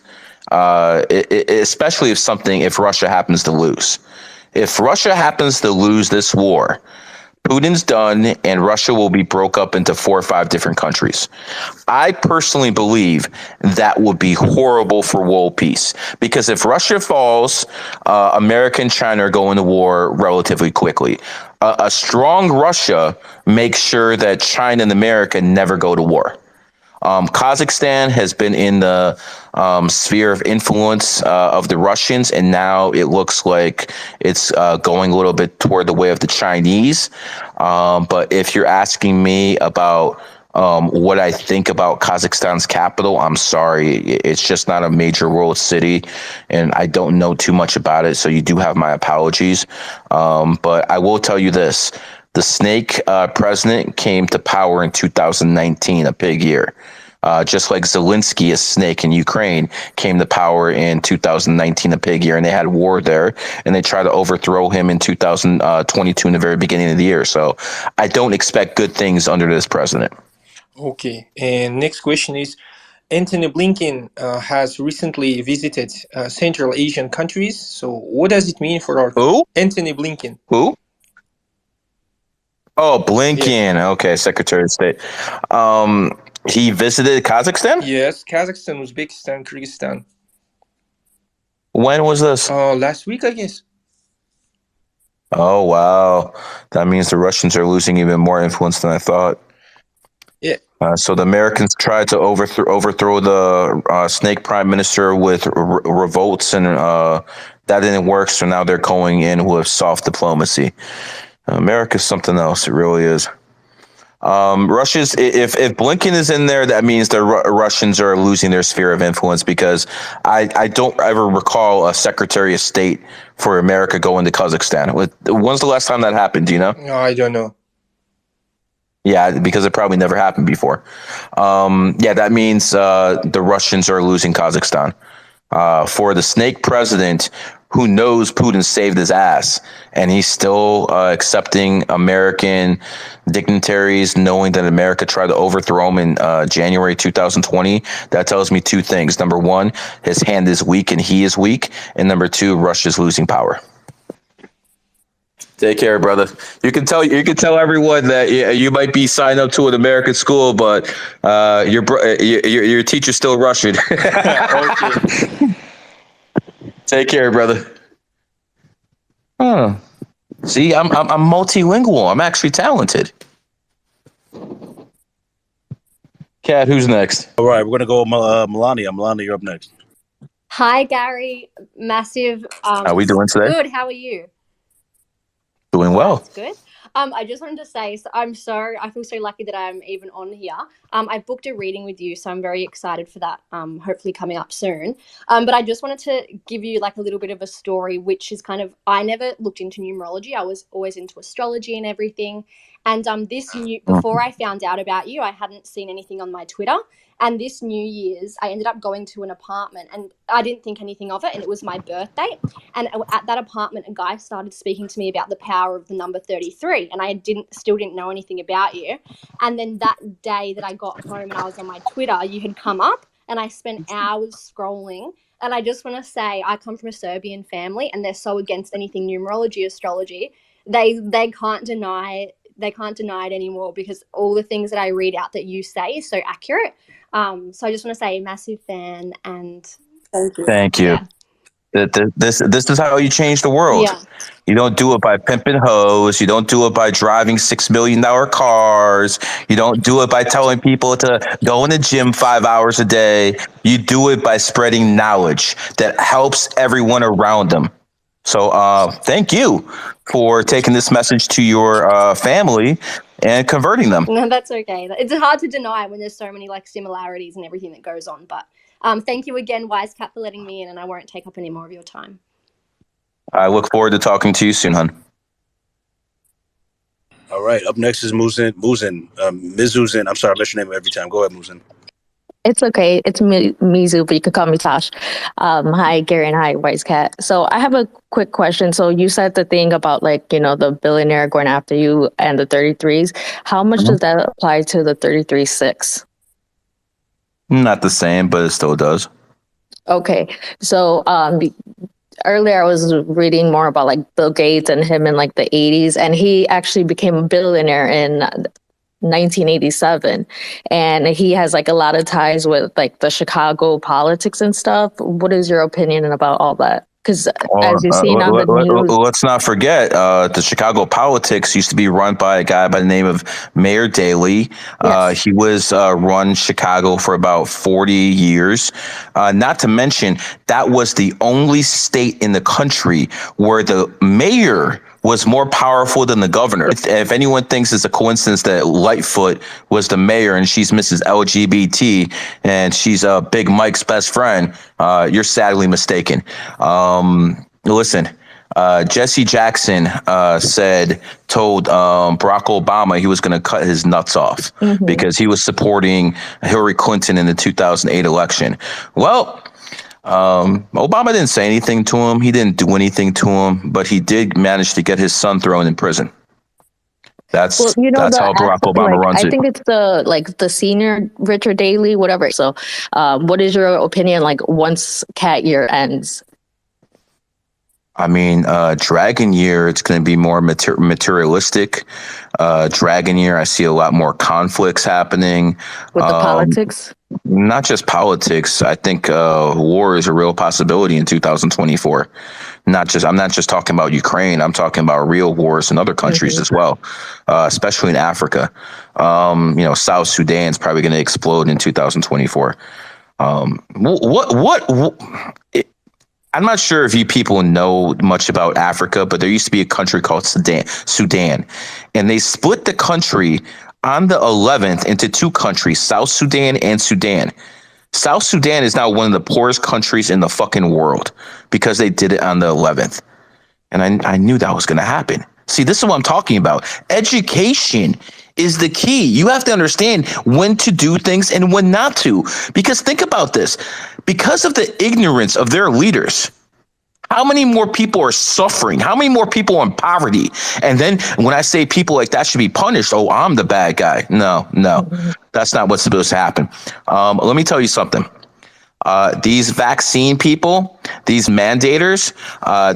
especially if Russia happens to lose. If Russia happens to lose this war, Putin's done, and Russia will be broke up into 4 or 5 different countries. I personally believe that would be horrible for world peace, because if Russia falls, America and China are going to war relatively quickly. A strong Russia makes sure that China and America never go to war. Kazakhstan has been in the sphere of influence of the Russians, and now it looks like it's going a little bit toward the way of the Chinese. But if you're asking me about what I think about Kazakhstan's capital, I'm sorry, it's just not a major world city, and I don't know too much about it, so you do have my apologies. But I will tell you this. The snake president came to power in 2019, a big year. Just like Zelensky, a snake in Ukraine, came to power in 2019, a pig year, and they had war there, and they tried to overthrow him in 2022 in the very beginning of the year. So I don't expect good things under this president. Okay, and next question is, Antony Blinken has recently visited Central Asian countries. So what does it mean for our Who? Antony Blinken? Who? Oh, Yeah. Blinken. Okay, Secretary of State. He visited Kazakhstan. Yes, Kazakhstan, Uzbekistan, Kyrgyzstan. When was this? Last week, I guess. Oh, wow. That means the Russians are losing even more influence than I thought. Yeah. So the Americans tried to overthrow the snake prime minister with revolts, and that didn't work. So now they're going in with soft diplomacy. America's something else. It really is. Russia's if Blinken is in there, that means the Russians are losing their sphere of influence, because I don't ever recall a Secretary of State for America going to Kazakhstan. When's the last time that happened? Do you know? No, I don't know. Yeah, because it probably never happened before. Yeah, that means the Russians are losing Kazakhstan. For the snake president, who knows Putin saved his ass, and he's still accepting American dignitaries, knowing that America tried to overthrow him in January 2020. That tells me two things. Number one, his hand is weak and he is weak. And number two, Russia's losing power. Take care, brother. You can tell everyone that you might be signed up to an American school, but your teacher's still Russian. Okay. Take care, brother. Huh. See, I'm multilingual. I'm actually talented. Kat, who's next? All right, we're gonna go Melania. Melania, you're up next. Hi, Gary. Massive. How we doing today? Good. How are you? Doing well. That's good. I just wanted to say, I feel so lucky that I'm even on here. I booked a reading with you, so I'm very excited for that. Hopefully coming up soon. But I just wanted to give you like a little bit of a story, which is kind of, I never looked into numerology. I was always into astrology and everything. And before I found out about you, I hadn't seen anything on my Twitter. And this New Year's, I ended up going to an apartment, and I didn't think anything of it, and it was my birthday. And at that apartment, a guy started speaking to me about the power of the number 33, and I still didn't know anything about you. And then that day that I got home and I was on my Twitter, you had come up, and I spent hours scrolling. And I just want to say, I come from a Serbian family, and they're so against anything numerology, astrology. They can't deny it anymore, because all the things that I read out that you say is so accurate. So I just want to say, massive fan, and thank you. Thank you. Yeah. This is how you change the world. Yeah. You don't do it by pimping hoes. You don't do it by driving $6 million cars. You don't do it by telling people to go in the gym 5 hours a day. You do it by spreading knowledge that helps everyone around them. So thank you for taking this message to your family and converting them. No, that's okay. It's hard to deny when there's so many like similarities and everything that goes on. But thank you again, Wise Cat, for letting me in, and I won't take up any more of your time. I look forward to talking to you soon, hon. All right, up next is Ms. Muzin. I'm sorry, I mess your name every time. Go ahead, Muzin. It's okay. It's Mizu, but you could call me Tosh. Hi, Gary, and hi, Wise Cat. So I have a quick question. So you said the thing about the billionaire going after you and the 33s. How much does that apply to the 33-6? Not the same, but it still does. Okay. So earlier I was reading more about Bill Gates and him in the 80s, and he actually became a billionaire in 1987, and he has a lot of ties with the Chicago politics and stuff. What is your opinion about all that? Because as you've seen on the news, let's not forget the Chicago politics used to be run by a guy by the name of Mayor Daley. Yes. He was run Chicago for about 40 years. Not to mention, that was the only state in the country where the mayor was more powerful than the governor. If anyone thinks it's a coincidence that Lightfoot was the mayor and she's Mrs. LGBT and she's Big Mike's best friend, you're sadly mistaken. Listen, Jesse Jackson told Barack Obama he was going to cut his nuts off because he was supporting Hillary Clinton in the 2008 election. Well, Obama didn't say anything to him. He didn't do anything to him, but he did manage to get his son thrown in prison. That's how Barack Obama runs it. I think it's the senior Richard Daley, whatever. So, what is your opinion once Cat year ends? I mean, Dragon Year, it's going to be more materialistic. Dragon Year, I see a lot more conflicts happening. With the politics? Not just politics. I think war is a real possibility in 2024. I'm not just talking about Ukraine. I'm talking about real wars in other countries as well, especially in Africa. South Sudan is probably going to explode in 2024. I'm not sure if you people know much about Africa, but there used to be a country called Sudan, and they split the country on the 11th into two countries, South Sudan and Sudan. South Sudan is now one of the poorest countries in the fucking world because they did it on the 11th. And I knew that was going to happen. See, this is what I'm talking about. Education is the key. You have to understand when to do things and when not to. Because think about this. Because of the ignorance of their leaders, how many more people are suffering? How many more people are in poverty? And then when I say people like that should be punished, oh, I'm the bad guy. No, that's not what's supposed to happen. Let me tell you something. These vaccine people, these mandators,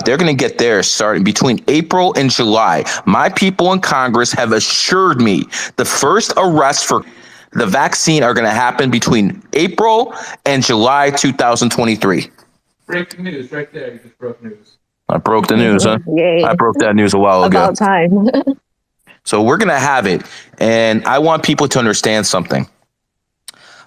they're going to get theirs starting between April and July. My people in Congress have assured me the first arrests for the vaccine are going to happen between April and July 2023. Breaking news right there. You just broke news. I broke the news, huh? Yay. I broke that news a while ago. About time. So we're going to have it. And I want people to understand something.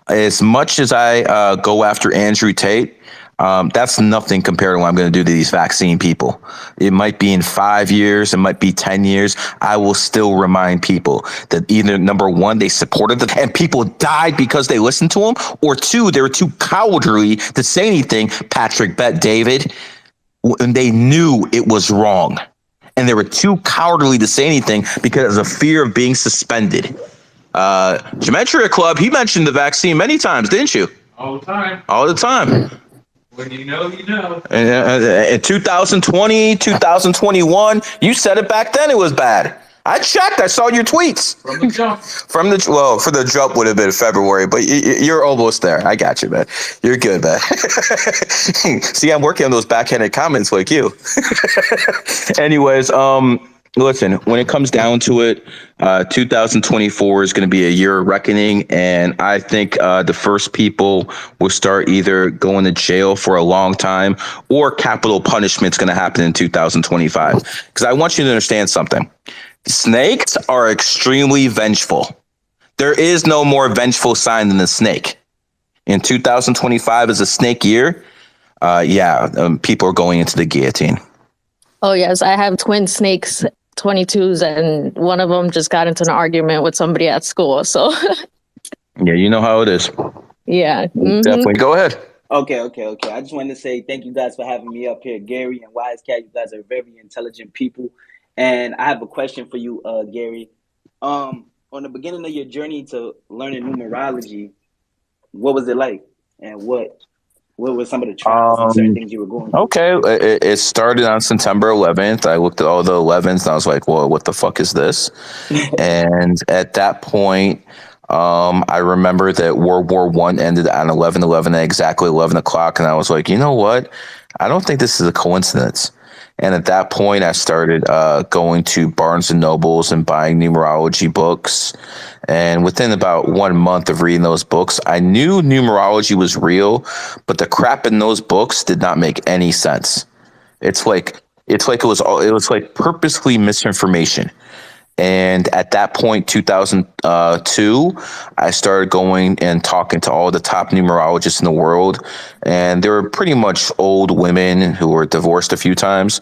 As much as I go after Andrew Tate, that's nothing compared to what I'm going to do to these vaccine people. It might be in 5 years, it might be 10 years. I will still remind people that either number one, they supported them and people died because they listened to them, or two, they were too cowardly to say anything. Patrick Bet David, and they knew it was wrong. And they were too cowardly to say anything because of fear of being suspended. Gematria Club, he mentioned the vaccine many times, didn't you? All the time. All the time. When you know, you know. In 2020, 2021, you said it back then it was bad. I checked. I saw your tweets. From the jump. For the jump would have been February, but you're almost there. I got you, man. You're good, man. See, I'm working on those backhanded comments like you. Anyways, listen, when it comes down to it, 2024 is going to be a year of reckoning, and I think the first people will start either going to jail for a long time or capital punishment is going to happen in 2025. Because I want you to understand something. Snakes are extremely vengeful. There is no more vengeful sign than the snake. In 2025 is a snake year. People are going into the guillotine. Oh, yes. I have twin snakes, 22s, and one of them just got into an argument with somebody at school. So, yeah, you know how it is. Yeah. Mm-hmm. Definitely. Go ahead. Okay. I just wanted to say thank you guys for having me up here, Gary and Wisecat. You guys are very intelligent people. And I have a question for you, Gary. On the beginning of your journey to learning numerology, what was it like? And what were some of the trials and certain things you were going through? Okay, it started on September 11th. I looked at all the 11s and I was like, well, what the fuck is this? And at that point, I remember that World War I ended on 11/11 at exactly 11 o'clock. And I was like, you know what? I don't think this is a coincidence. And at that point, I started going to Barnes and Nobles and buying numerology books. And within about 1 month of reading those books, I knew numerology was real, but the crap in those books did not make any sense. It was like purposely misinformation. And at that point, 2002, I started going and talking to all the top numerologists in the world. And they were pretty much old women who were divorced a few times.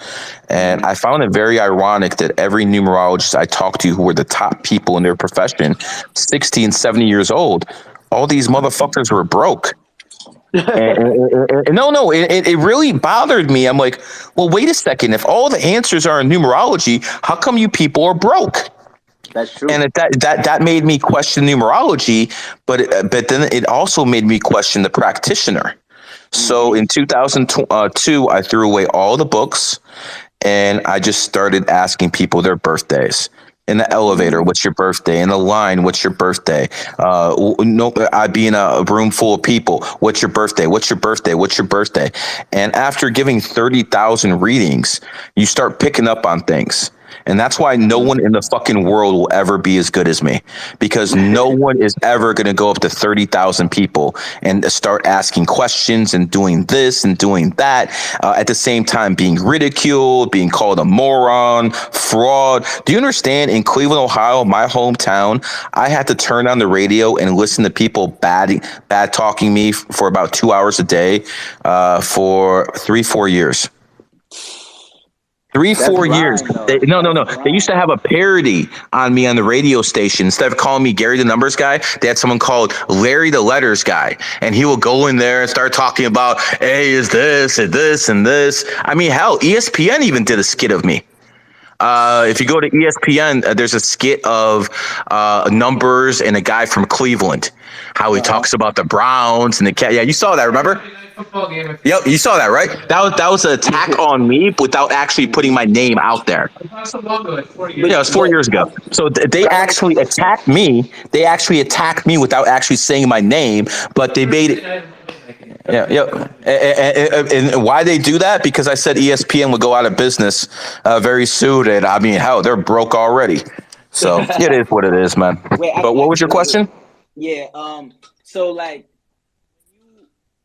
And I found it very ironic that every numerologist I talked to who were the top people in their profession, 60 and 70 years old, all these motherfuckers were broke. It really bothered me. I'm like, well, wait a second. If all the answers are in numerology, how come you people are broke? That's true. And that made me question numerology, but then it also made me question the practitioner. So in 2002, I threw away all the books and I just started asking people their birthdays. In the elevator, what's your birthday? In the line, what's your birthday? No, I'd be in a room full of people. What's your birthday? What's your birthday? What's your birthday? And after giving 30,000 readings, you start picking up on things. And that's why no one in the fucking world will ever be as good as me, because no one is ever going to go up to 30,000 people and start asking questions and doing this and doing that, at the same time being ridiculed, being called a moron, fraud. Do you understand? In Cleveland, Ohio, my hometown, I had to turn on the radio and listen to people bad talking me for about 2 hours a day, for 3-4 years. That's 3-4 years. grind, though. No, no, That's no. They used to grind. have a parody on me on the radio station. Instead of calling me Gary the Numbers Guy, they had someone called Larry the Letters Guy. And he would go in there and start talking about, hey, is this and this and this. I mean, hell, ESPN even did a skit of me. If you go to ESPN, there's a skit of Numbers and a guy from Cleveland, how he talks about the Browns and the cat. Yeah, you saw that, remember? Football game. Yep, you saw that, right? That was an attack on me without actually putting my name out there. Not so long ago, like 4 years. But Yeah, it was 4 years ago. So they but I want to. actually attacked me. They actually attacked me without actually saying my name, but they made it. Yeah, yeah. And why they do that? Because I said ESPN would go out of business very soon, and I mean, hell, they're broke already. So it is what it is, man. Wait, But what was your question? Yeah. So like,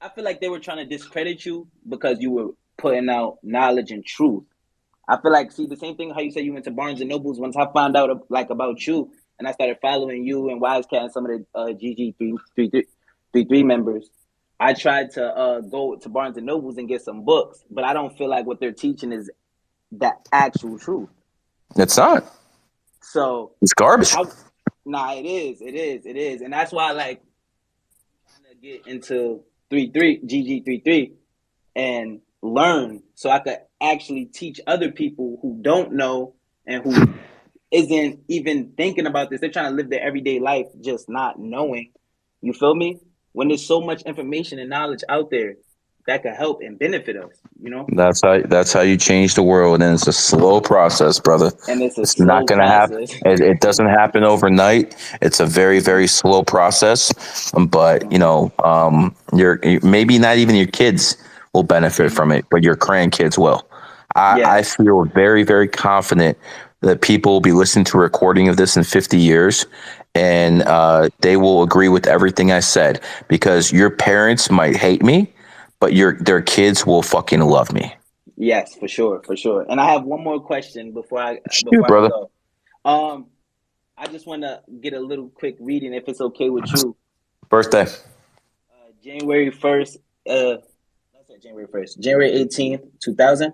I feel like they were trying to discredit you because you were putting out knowledge and truth. I feel like, see, the same thing how you say you went to Barnes and Nobles. Once I found out like about you, and I started following you and Wisecat and some of the GG333 members, I tried to go to Barnes and Nobles and get some books, but I don't feel like what they're teaching is the actual truth. It's not. So It's garbage. nah, it is, and that's why like trying to get into 33 GG33 and learn so I could actually teach other people who don't know and who isn't even thinking about this. They're trying to live their everyday life just not knowing. You feel me? When there's so much information and knowledge out there that could help and benefit us, you know? That's how you change the world, and it's a slow process, brother. And it's a It's not slow going to happen. process. It doesn't happen overnight. It's a very, very slow process. But maybe not even your kids will benefit from it, but your grandkids will. I Yes. feel very, very confident that people will be listening to a recording of this in 50 years, and they will agree with everything I said, because your parents might hate me, but their kids will fucking love me. Yes, for sure, for sure. And I have one more question Shoot, we brother. go. I just want to get a little quick reading, if it's okay with you. Birthday. January 1st. Let's say January 1st. January 18th, 2000.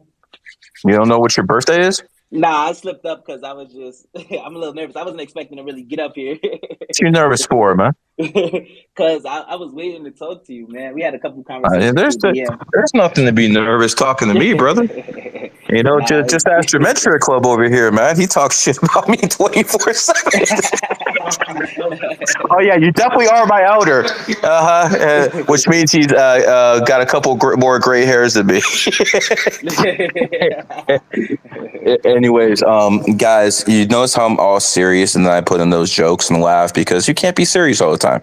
You don't know what your birthday is? Nah, I slipped up because I was just, I'm a little nervous. I wasn't expecting to really get up here. What you nervous for, man? Because I was waiting to talk to you, man. We had a couple conversations There's through DM. there's nothing to be nervous talking to me, brother. You know, Nah, just ask your Mentor Club over here, man. He talks shit about me 24/7. Oh yeah, you definitely are my elder, which means he's got a couple more gray hairs than me. Anyways, guys, you notice how I'm all serious and then I put in those jokes and laugh, because you can't be serious all the time.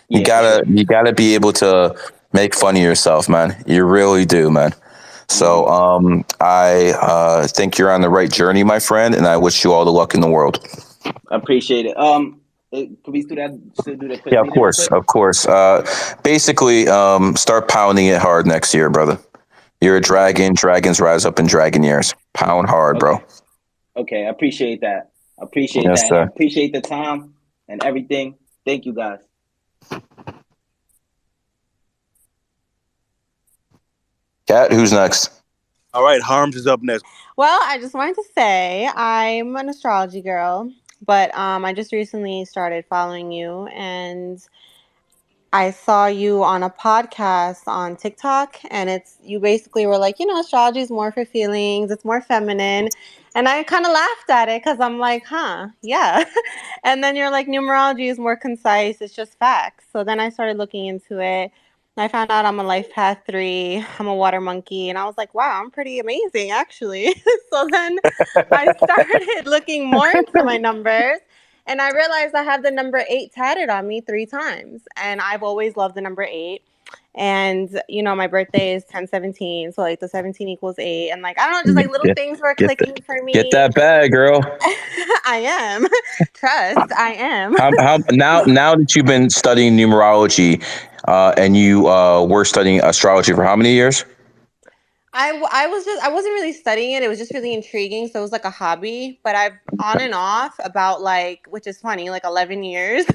You Yeah, you gotta be able to make fun of yourself, man. You really do, man. So I think you're on the right journey, my friend, and I wish you all the luck in the world. I appreciate it. Can we still do the quick Yeah, of reading real course, quick? of course. Basically, start pounding it hard next year, brother. You're a dragon. Dragons rise up in dragon years. Pound hard, bro. Okay, I appreciate that. I appreciate Yes, that. And I sir. appreciate the time and everything. Thank you, guys. Kat, who's next? All right, Harms is up next. Well, I just wanted to say I'm an astrology girl, but I just recently started following you, and I saw you on a podcast on TikTok, and you basically were like, astrology is more for feelings, it's more feminine. And I kind of laughed at it because I'm like, huh, yeah. And then you're like, numerology is more concise, it's just facts. So then I started looking into it. I found out I'm a life path 3. I'm a water monkey, and I was like, wow, I'm pretty amazing, actually. So then I started looking more into my numbers, and I realized I have the number 8 tatted on me 3 times, and I've always loved the number 8. And my birthday is 10/17, so like the 17 equals 8, and like I don't know, just like little things were Get clicking for get me. that bag, girl. I am. Trust, I am. How now that you've been studying numerology, and you were studying astrology for how many years? I wasn't really studying it. It was just really intriguing. So it was like a hobby, but I've on and off about like, which is funny, like 11 years.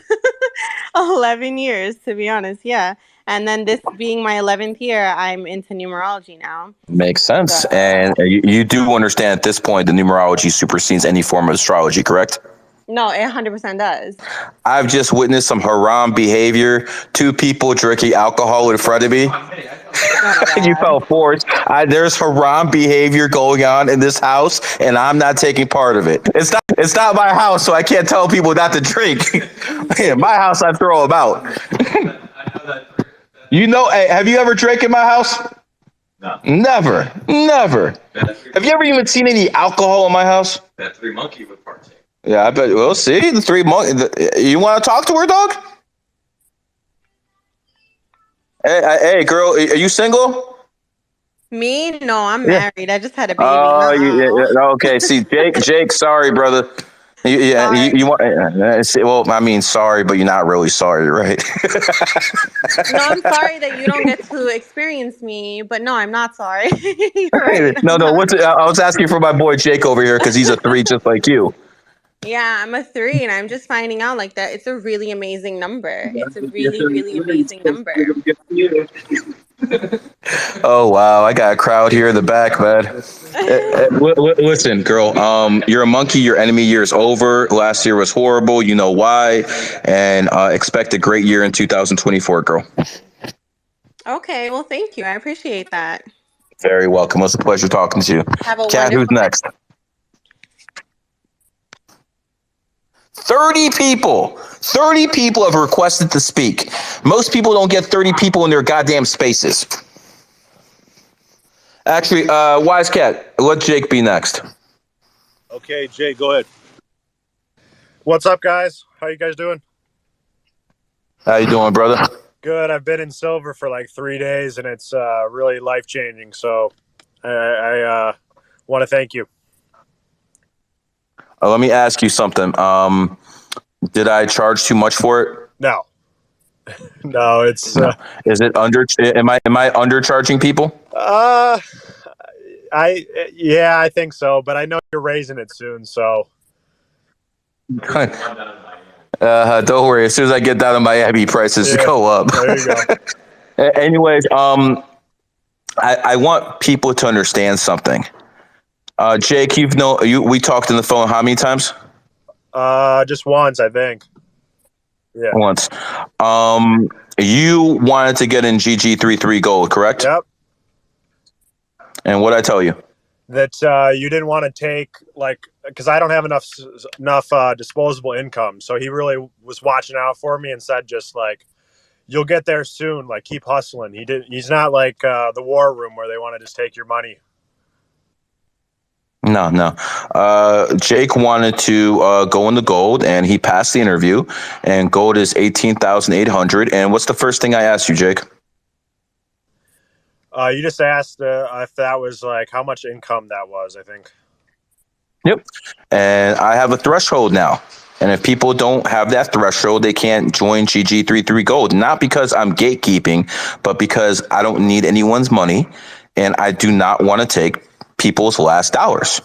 11 years, to be honest. Yeah. And then this being my 11th year, I'm into numerology now. Makes sense. So, And you do understand at this point that numerology supersedes any form of astrology, correct? no, it 100% does. I've just witnessed some haram behavior. 2 people drinking alcohol in front of me. Oh my You God. fell for it. There's haram behavior going on in this house, and I'm not taking part of it. It's not my house, so I can't tell people not to drink. In my house, I throw them out. Hey, have you ever drank in my house? No. Never. Have you ever even seen any alcohol in my house? That 3 monkey would partake. Yeah, I bet. We'll see. The 3 monkey. You want to talk to her, dog? Hey, girl, are you single? Me? No, I'm Yeah. married. I just had a baby. Oh, Uh-uh. okay. See, Jake, sorry, brother. Sorry. You want? Well, I mean, sorry, but you're not really sorry, right? No, I'm sorry that you don't get to experience me, but no, I'm not sorry. You're right. No, I'm no. not. I was asking for my boy Jake over here because he's a 3 just like you. Yeah, I'm a 3, and I'm just finding out like that it's a really amazing number. It's a really, really amazing number. Oh wow, I got a crowd here in the back, man. Listen, girl. You're a monkey. Your enemy year is over. Last year was horrible. You know why? And expect a great year in 2024, girl. Okay, well, thank you. I appreciate that. Very welcome. It was a pleasure talking to you. Have a Kat, who's wonderful day. next? 30 people. 30 people have requested to speak. Most people don't get 30 people in their goddamn spaces. Actually, Wise Cat, let Jake be next. Okay, Jay, go ahead. What's up, guys? How you guys doing? How you doing, brother? Good. I've been in silver for like 3 days, and it's really life changing. So I want to thank you. Let me ask you something. Did I charge too much for it? No, no, it's No. Is it under? Am I undercharging people? I think so, but I know you're raising it soon, so. Don't worry. As soon as I get down to Miami, prices go up. There you go. Anyways, I want people to understand something. Jake, we talked on the phone how many times? Just once, I think. Yeah. Once. You wanted to get in GG33 gold, correct? Yep. And what I tell you? That you didn't want to take, like, because I don't have enough disposable income. So he really was watching out for me and said, just like, you'll get there soon. Like, keep hustling. He's not like the war room where they want to just take your money. No. Jake wanted to go into gold, and he passed the interview. And gold is 18,800. And what's the first thing I asked you, Jake? You just asked if that was like how much income that was, I think. Yep. And I have a threshold now. And if people don't have that threshold, they can't join GG33 Gold. Not because I'm gatekeeping, but because I don't need anyone's money, and I do not want to take people's last dollars.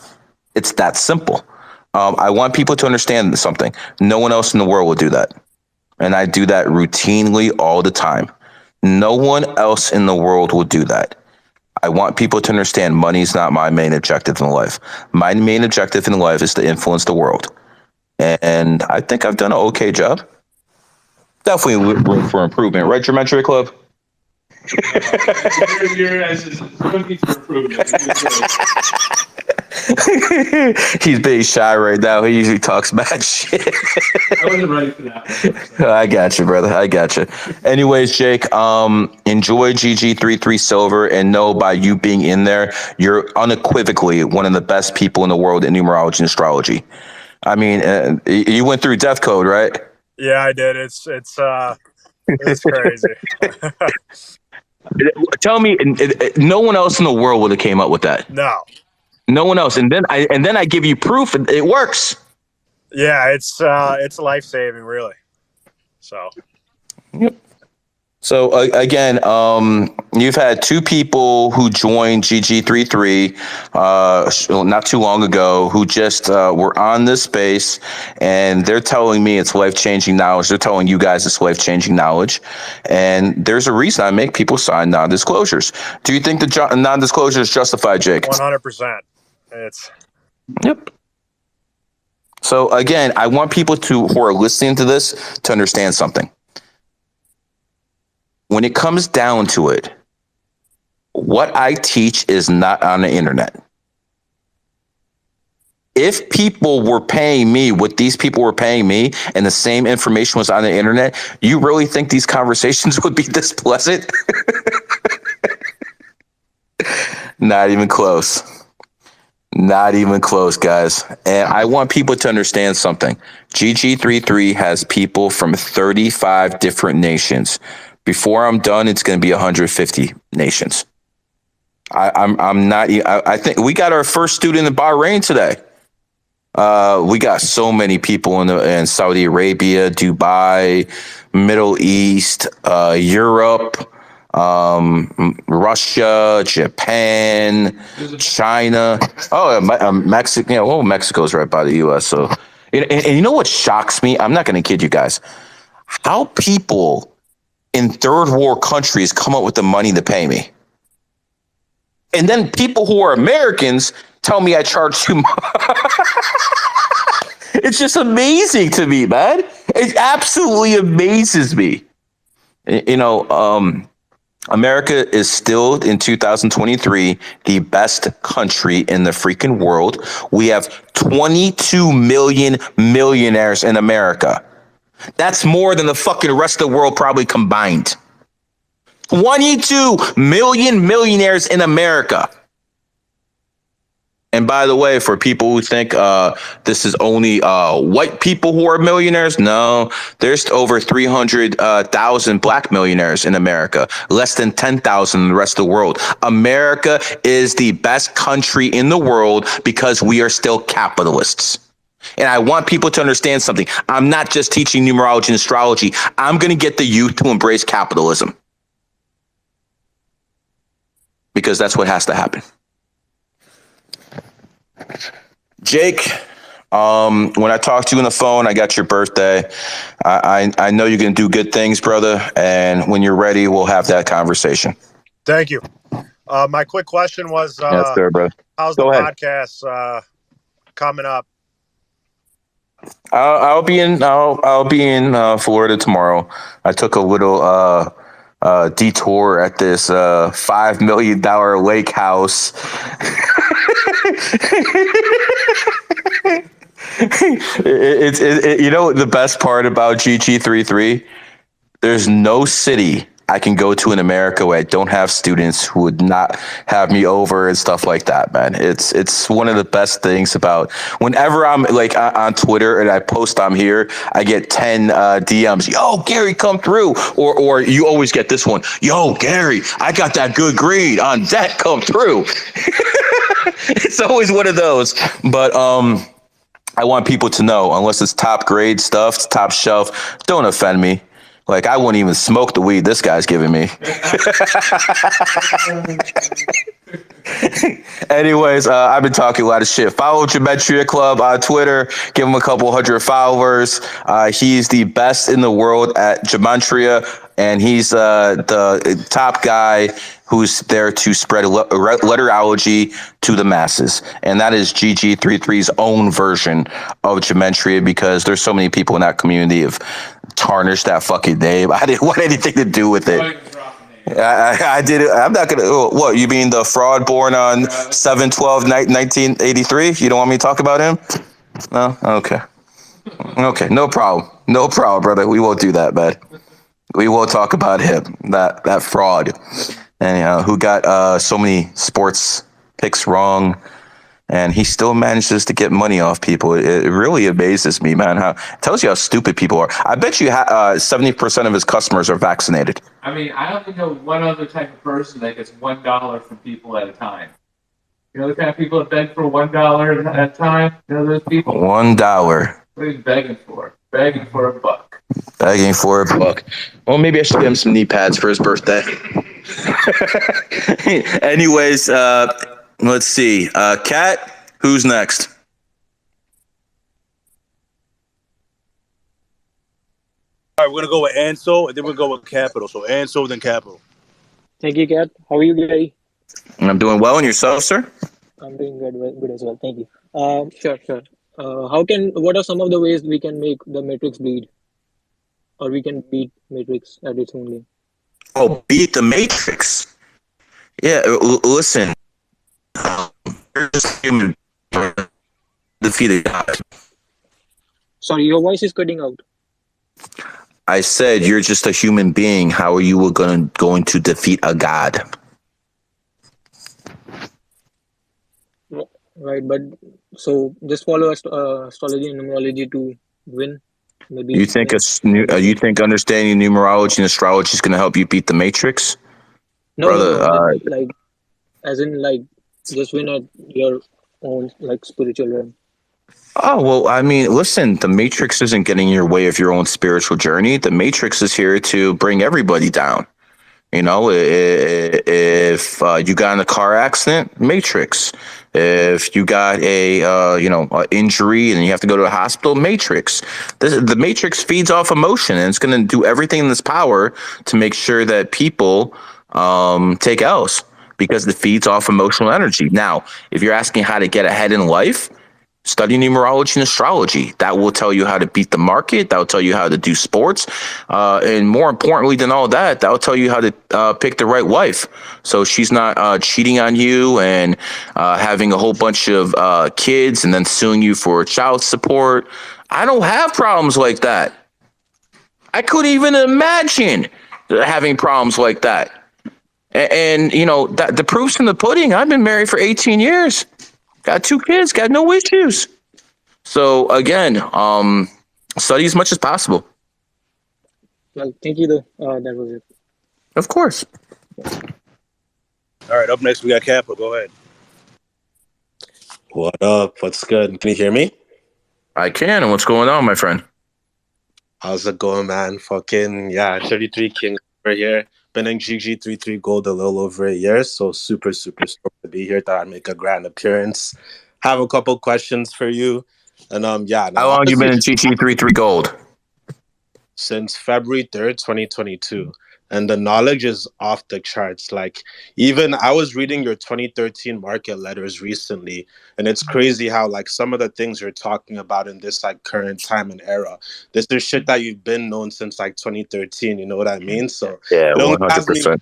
It's that simple. I want people to understand something. No one else in the world will do that. And I do that routinely all the time. No one else in the world will do that. I want people to understand money is not my main objective in life. My main objective in life is to influence the world. And I think I've done an okay job. Definitely room for improvement. Right, Geometry Club? He's being shy right now. He usually talks mad shit. I wasn't ready for that. I got you, brother. I got you. Anyways, Jake, enjoy GG33 Silver and know by you being in there, you're unequivocally one of the best people in the world in numerology and astrology. I mean, you went through Death Code, right? Yeah, I did. It's crazy. Tell me, no one else in the world would have came up with that. No. No one else. And then I give you proof, and it works. Yeah, it's life saving, really. So. Yep. So again, you've had two people who joined GG33 not too long ago who just were on this space, and they're telling me it's life-changing knowledge. They're telling you guys it's life-changing knowledge, and there's a reason I make people sign non-disclosures. Do you think the non-disclosure is justified, Jake? 100%. It's. Yep. So again, I want people who are listening to this to understand something. When it comes down to it, what I teach is not on the internet. If people were paying me what these people were paying me and the same information was on the internet, you really think these conversations would be this pleasant? Not even close. Not even close, guys. And I want people to understand something. GG33 has people from 35 different nations. Before I'm done, it's going to be 150 nations. I'm not. I think we got our first student in Bahrain today. We got so many people in Saudi Arabia, Dubai, Middle East, Europe, Russia, Japan, China. Oh, Mexico. Yeah, well, Mexico's right by the U.S. So, and you know what shocks me? I'm not going to kid you guys. How people in third world countries come up with the money to pay me. And then people who are Americans tell me I charge too much. It's just amazing to me, man. It absolutely amazes me. You know, America is still in 2023 the best country in the freaking world. We have 22 million millionaires in America. That's more than the fucking rest of the world probably combined. 22 million millionaires in America. And by the way, for people who think this is only white people who are millionaires, no, there's over 300,000 black millionaires in America, less than 10,000 in the rest of the world. America is the best country in the world because we are still capitalists. And I want people to understand something. I'm not just teaching numerology and astrology. I'm going to get the youth to embrace capitalism. Because that's what has to happen. Jake, when I talked to you on the phone, I got your birthday. I know you're going to do good things, brother. And when you're ready, we'll have that conversation. Thank you. My quick question was, yes, sir, bro. How's the podcast coming up? I'll be in Florida tomorrow. I took a little detour at this $5 million lake house. You know the best part about GG33? There's no city I can go to in America where I don't have students who would not have me over and stuff like that, man. It's one of the best things about whenever I'm like on Twitter and I post I'm here, I get 10 DMs. Yo, Gary, come through. Or you always get this one. Yo, Gary, I got that good grade on deck. Come through. It's always one of those. But I want people to know, unless it's top grade stuff, it's top shelf, don't offend me. Like, I wouldn't even smoke the weed this guy's giving me. Anyways, I've been talking a lot of shit. Follow Gematria Club on Twitter. Give him a couple hundred followers. He's the best in the world at Gematria, and he's the top guy who's there to spread letterology to the masses. And that is GG33's own version of Gematria, because there's so many people in that community have tarnished that fucking name. I didn't want anything to do with it. I did it. I'm not gonna. What you mean the fraud born on 7/12/1983? You don't want me to talk about him? No. Okay. Okay. No problem. No problem, brother. We won't do that, man. We won't talk about him. That fraud, and who got so many sports picks wrong, and he still manages to get money off people. It really amazes me, man. How it tells you how stupid people are. I bet you 70% of his customers are vaccinated. I mean, I only know one other type of person that gets $1 from people at a time. You know the kind of people that beg for $1 at a time? You know those people? $1. What are you begging for? Begging for a buck. Begging for a buck. Well, maybe I should get him some knee pads for his birthday. Anyways, let's see. Kat, who's next? All right, we're gonna go with Ansel, and then we'll go with Capital. So Ansel, then Capital. Thank you, Kat. How are you, Gary? I'm doing well, and yourself, sir? I'm doing good as well. Thank you. Sure. What are some of the ways we can make the matrix bleed, or we can beat matrix at its only? Oh, beat the matrix. Yeah, listen. You're just human. Defeated God. Sorry, your voice is cutting out. I said you're just a human being. How are you going to defeat a god? Right, but so just follow astrology and numerology to win. Maybe You think you think understanding numerology and astrology is going to help you beat the matrix, brother? No, just win at your own spiritual realm. Oh, well, I mean, listen, the Matrix isn't getting in your way of your own spiritual journey. The Matrix is here to bring everybody down. You know, if you got in a car accident, Matrix. If you got a injury and you have to go to a hospital, Matrix. The Matrix feeds off emotion, and it's going to do everything in its power to make sure that people take L's because it feeds off emotional energy. Now, if you're asking how to get ahead in life, study numerology and astrology. That will tell you how to beat the market. That will tell you how to do sports. And more importantly than all that, that will tell you how to pick the right wife. So she's not cheating on you and having a whole bunch of kids and then suing you for child support. I don't have problems like that. I couldn't even imagine having problems like that. And the proof's in the pudding. I've been married for 18 years. Got 2 kids, got no issues. So again, study as much as possible. Well, thank you though. That was it. Of course. All right, up next we got Capital. Go ahead. What up? What's good? Can you hear me? I can. And what's going on, my friend? How's it going, man? 33 King over here. Been in GG33 Gold a little over a year, so super stoked to be here. Thought I'd make a grand appearance. Have a couple questions for you, and How long you been in GG33 Gold? Since February 3rd, 2022. And the knowledge is off the charts. Like, even I was reading your 2013 market letters recently, and it's crazy how some of the things you're talking about in this current time and era, this is shit that you've been known since 2013. You know what I mean? So yeah, it only has 100%. me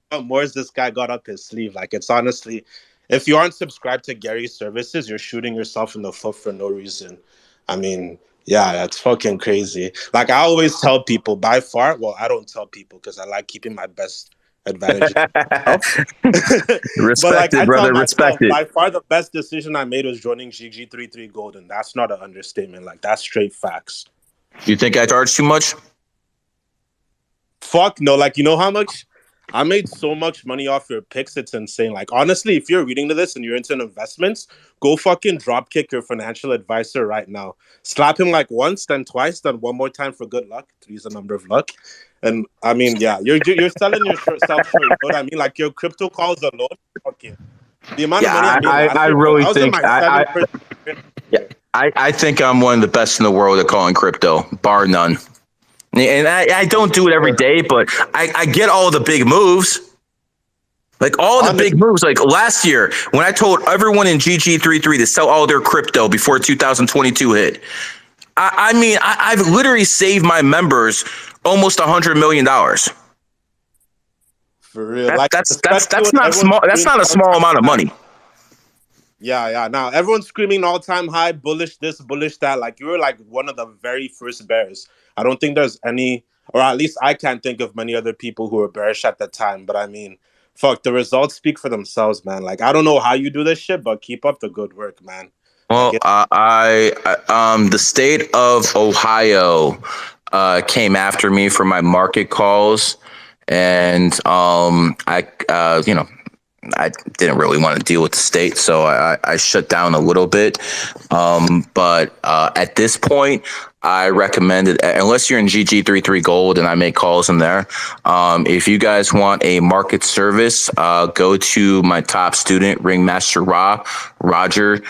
what more has this guy got up his sleeve. It's honestly, if you aren't subscribed to Gary's services, you're shooting yourself in the foot for no reason. I mean, yeah, that's fucking crazy. I always tell people, by far, well, I don't tell people because I like keeping my best advantage. Respect it, brother. Respect it. By far, the best decision I made was joining GG33 Gold, and that's not an understatement. That's straight facts. You think I charge too much? Fuck no. You know how much? I made so much money off your picks, it's insane. Honestly, if you're reading to this and you're into investments, go fucking drop kick your financial advisor right now. Slap him once, then twice, then one more time for good luck. 3 is the number of luck. And I mean, yeah, you're selling yourself short. You know what I mean? Your crypto calls alone. Okay. The amount of money I made I really think I think I'm one of the best in the world at calling crypto, bar none. And I don't do it every day, but I get all the big moves. All the big moves. Last year, when I told everyone in GG33 to sell all their crypto before 2022 hit, I've literally saved my members almost $100 million. For real, like especially That's when not everyone's small. That's screaming not a small all-time amount of high. money. Yeah. Now everyone's screaming all-time high, bullish this, bullish that. Like you were like one of the very first bears. I don't think there's any, or at least I can't think of many other people who were bearish at the time. But I mean, fuck, the results speak for themselves, man. Like I don't know how you do this shit, but keep up the good work, man. Like Well, it. the state of Ohio came after me for my market calls, and I didn't really want to deal with the state, so I shut down a little bit. But at this point, I recommend it, unless you're in GG33 Gold and I make calls in there. If you guys want a market service, go to my top student, Ringmaster Roger.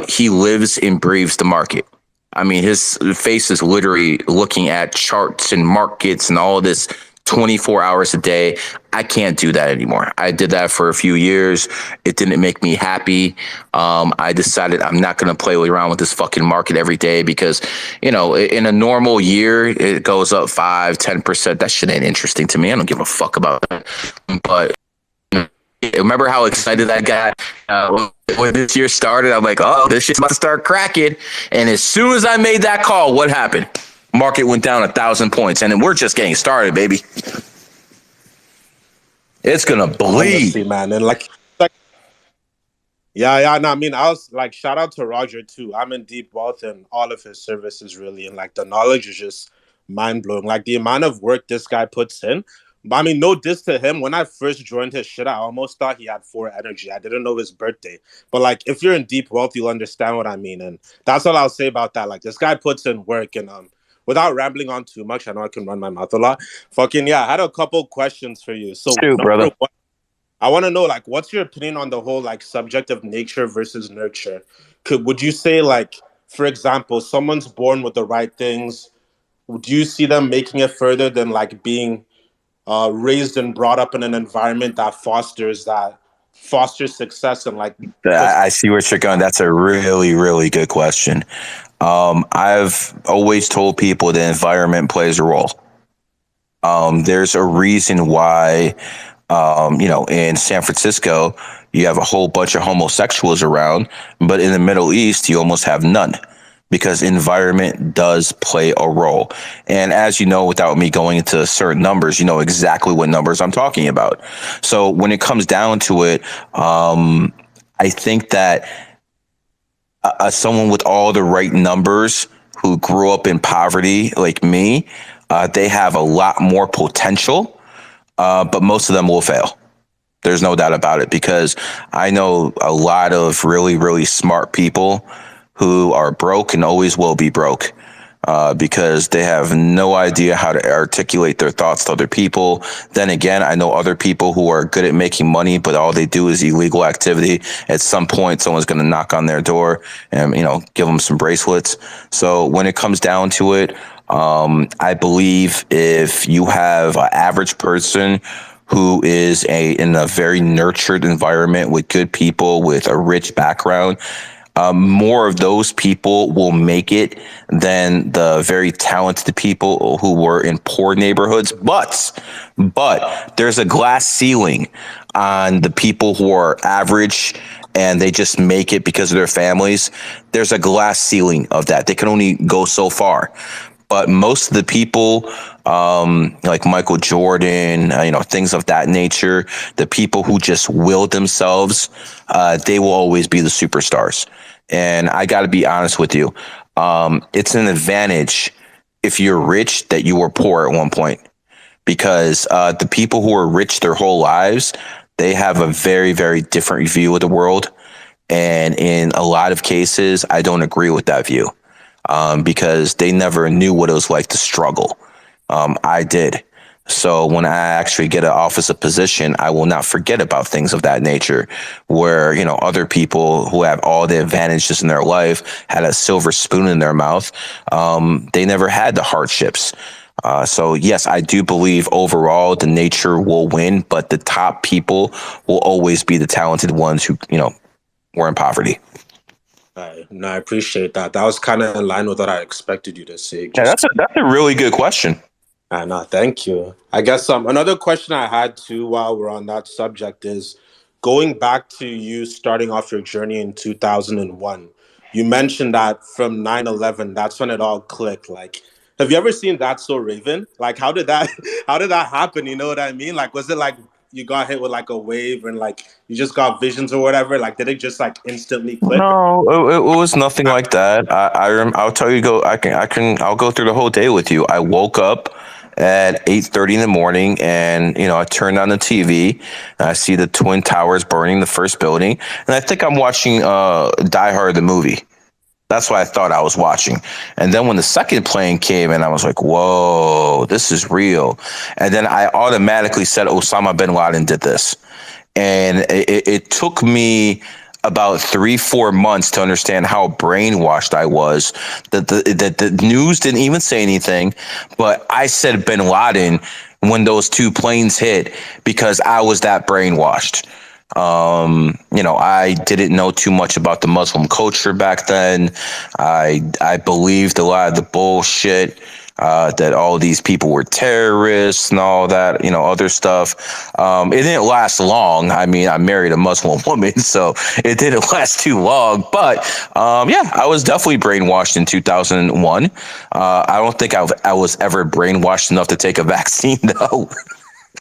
He lives and breathes the market. I mean, his face is literally looking at charts and markets and all of this 24 hours a day. I can't do that anymore. I did that for a few years. It didn't make me happy. I decided I'm not going to play around with this fucking market every day because, in a normal year, it goes up 5-10%. That shit ain't interesting to me. I don't give a fuck about that. But remember how excited that got when this year started? I'm like, oh, this shit's about to start cracking. And as soon as I made that call, what happened? Market went down 1,000 points, and we're just getting started, baby. It's gonna bleed. Honestly, man, and like, yeah. No, I mean, I was like, shout out to Roger too. I'm in deep wealth and all of his services really, and like the knowledge is just mind blowing. Like the amount of work this guy puts in. But I mean, no diss to him. When I first joined his shit, I almost thought he had 4 energy. I didn't know his birthday. But like, if you're in deep wealth, you'll understand what I mean. And that's all I'll say about that. Like, this guy puts in work, and without rambling on too much, I know I can run my mouth a lot. Fucking yeah, I had a couple questions for you. So Shoot, brother. number one, I want to know, like, what's your opinion on the whole, like, subject of nature versus nurture? Would you say, like, for example, someone's born with the right things? Do you see them making it further than, like, being raised and brought up in an environment that fosters success and, like, just I see where you're going. That's a really, really good question. I've always told people the environment plays a role. There's a reason why, in San Francisco, you have a whole bunch of homosexuals around, but in the Middle East, you almost have none because environment does play a role. And as you know, without me going into certain numbers, you know exactly what numbers I'm talking about. So when it comes down to it, I think that someone with all the right numbers who grew up in poverty like me, they have a lot more potential, but most of them will fail. There's no doubt about it because I know a lot of really, really smart people who are broke and always will be broke because they have no idea how to articulate their thoughts to other people. Then again, I know other people who are good at making money, but all they do is illegal activity. At some point, someone's going to knock on their door and, give them some bracelets. So when it comes down to it, I believe if you have an average person who is in a very nurtured environment with good people with a rich background, more of those people will make it than the very talented people who were in poor neighborhoods. But there's a glass ceiling on the people who are average and they just make it because of their families. There's a glass ceiling of that. They can only go so far. But most of the people, like Michael Jordan, things of that nature, the people who just will themselves, they will always be the superstars. And I got to be honest with you. It's an advantage if you're rich that you were poor at one point because the people who are rich their whole lives, they have a very, very different view of the world. And in a lot of cases, I don't agree with that view because they never knew what it was like to struggle. I did. So when I actually get an office of position, I will not forget about things of that nature where, other people who have all the advantages in their life had a silver spoon in their mouth. They never had the hardships. So yes, I do believe overall the nature will win, but the top people will always be the talented ones who, were in poverty. I appreciate that. That was kind of in line with what I expected you to say. Yeah, that's a really good question. No, thank you. I guess another question I had too while we're on that subject is going back to you starting off your journey in 2001. You mentioned that from 9/11, that's when it all clicked. Like, have you ever seen That So Raven? Like, how did that how did that happen? You know what I mean? Like, was it like you got hit with like a wave and like you just got visions or whatever? Like, did it just like instantly click? No, it was nothing like that. I'll tell you. I'll go through the whole day with you. I woke up at 8:30 in the morning, and I turned on the TV. And I see the Twin Towers burning, the first building, and I think I'm watching Die Hard the movie. That's what I thought I was watching. And then when the second plane came in, I was like, whoa, this is real. And then I automatically said Osama bin Laden did this. And it took me about 3-4 months to understand how brainwashed I was. That the news didn't even say anything, but I said bin Laden when those two planes hit because I was that brainwashed. I didn't know too much about the Muslim culture back then. I believed a lot of the bullshit. That all these people were terrorists and all that, other stuff. It didn't last long. I mean, I married a Muslim woman, so it didn't last too long. But yeah, I was definitely brainwashed in 2001. I don't think I was ever brainwashed enough to take a vaccine, though.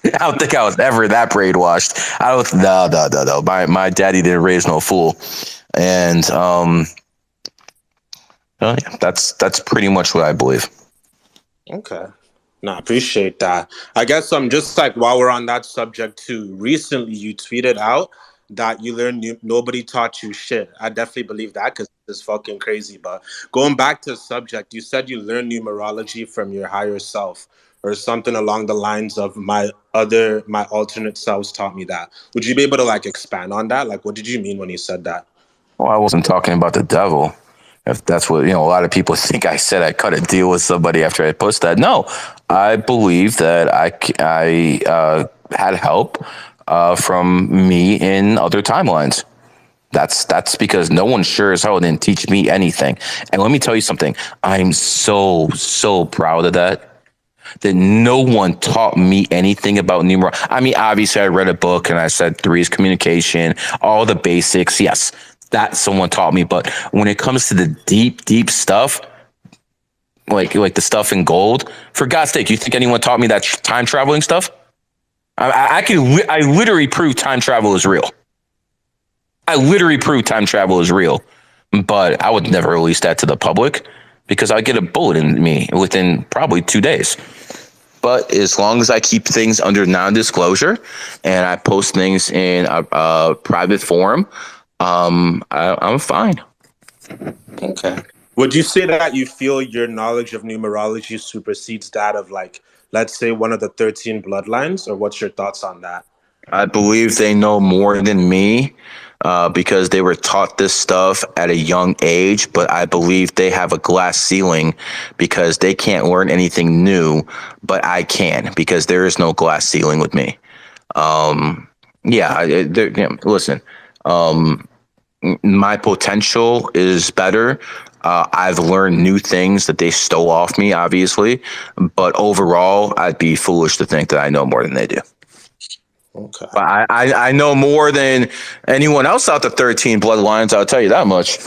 I don't think I was ever that brainwashed. No. My daddy didn't raise no fool, and yeah, that's pretty much what I believe. Okay. No, I appreciate that. I guess just like while we're on that subject too, recently you tweeted out that you learned nobody taught you shit. I definitely believe that because it's fucking crazy. But going back to the subject, you said you learned numerology from your higher self or something along the lines of my alternate selves taught me that. Would you be able to like expand on that? Like, what did you mean when you said that? Well, I wasn't talking about the devil. If that's what, a lot of people think I said, I cut a deal with somebody after I posted that. No, I believe that I had help from me in other timelines. That's because no one sure as hell didn't teach me anything. And let me tell you something. I'm so proud of that. That no one taught me anything about numerology. I mean, obviously, I read a book and I said 3 is communication, all the basics. Yes, that someone taught me. But when it comes to the deep stuff, like the stuff in gold, for God's sake, you think anyone taught me that time traveling stuff? I literally prove time travel is real. I literally prove time travel is real, but I would never release that to the public because I'd get a bullet in me within probably 2 days. But as long as I keep things under non-disclosure and I post things in a private forum, I'm fine. Okay. Would you say that you feel your knowledge of numerology supersedes that of like, let's say one of the 13 bloodlines, or what's your thoughts on that? I believe they know more than me because they were taught this stuff at a young age, but I believe they have a glass ceiling because they can't learn anything new, but I can because there is no glass ceiling with me. Listen, my potential is better. I've learned new things that they stole off me, obviously, but overall, I'd be foolish to think that I know more than they do. Okay. But I know more than anyone else out the 13 bloodlines. I'll tell you that much.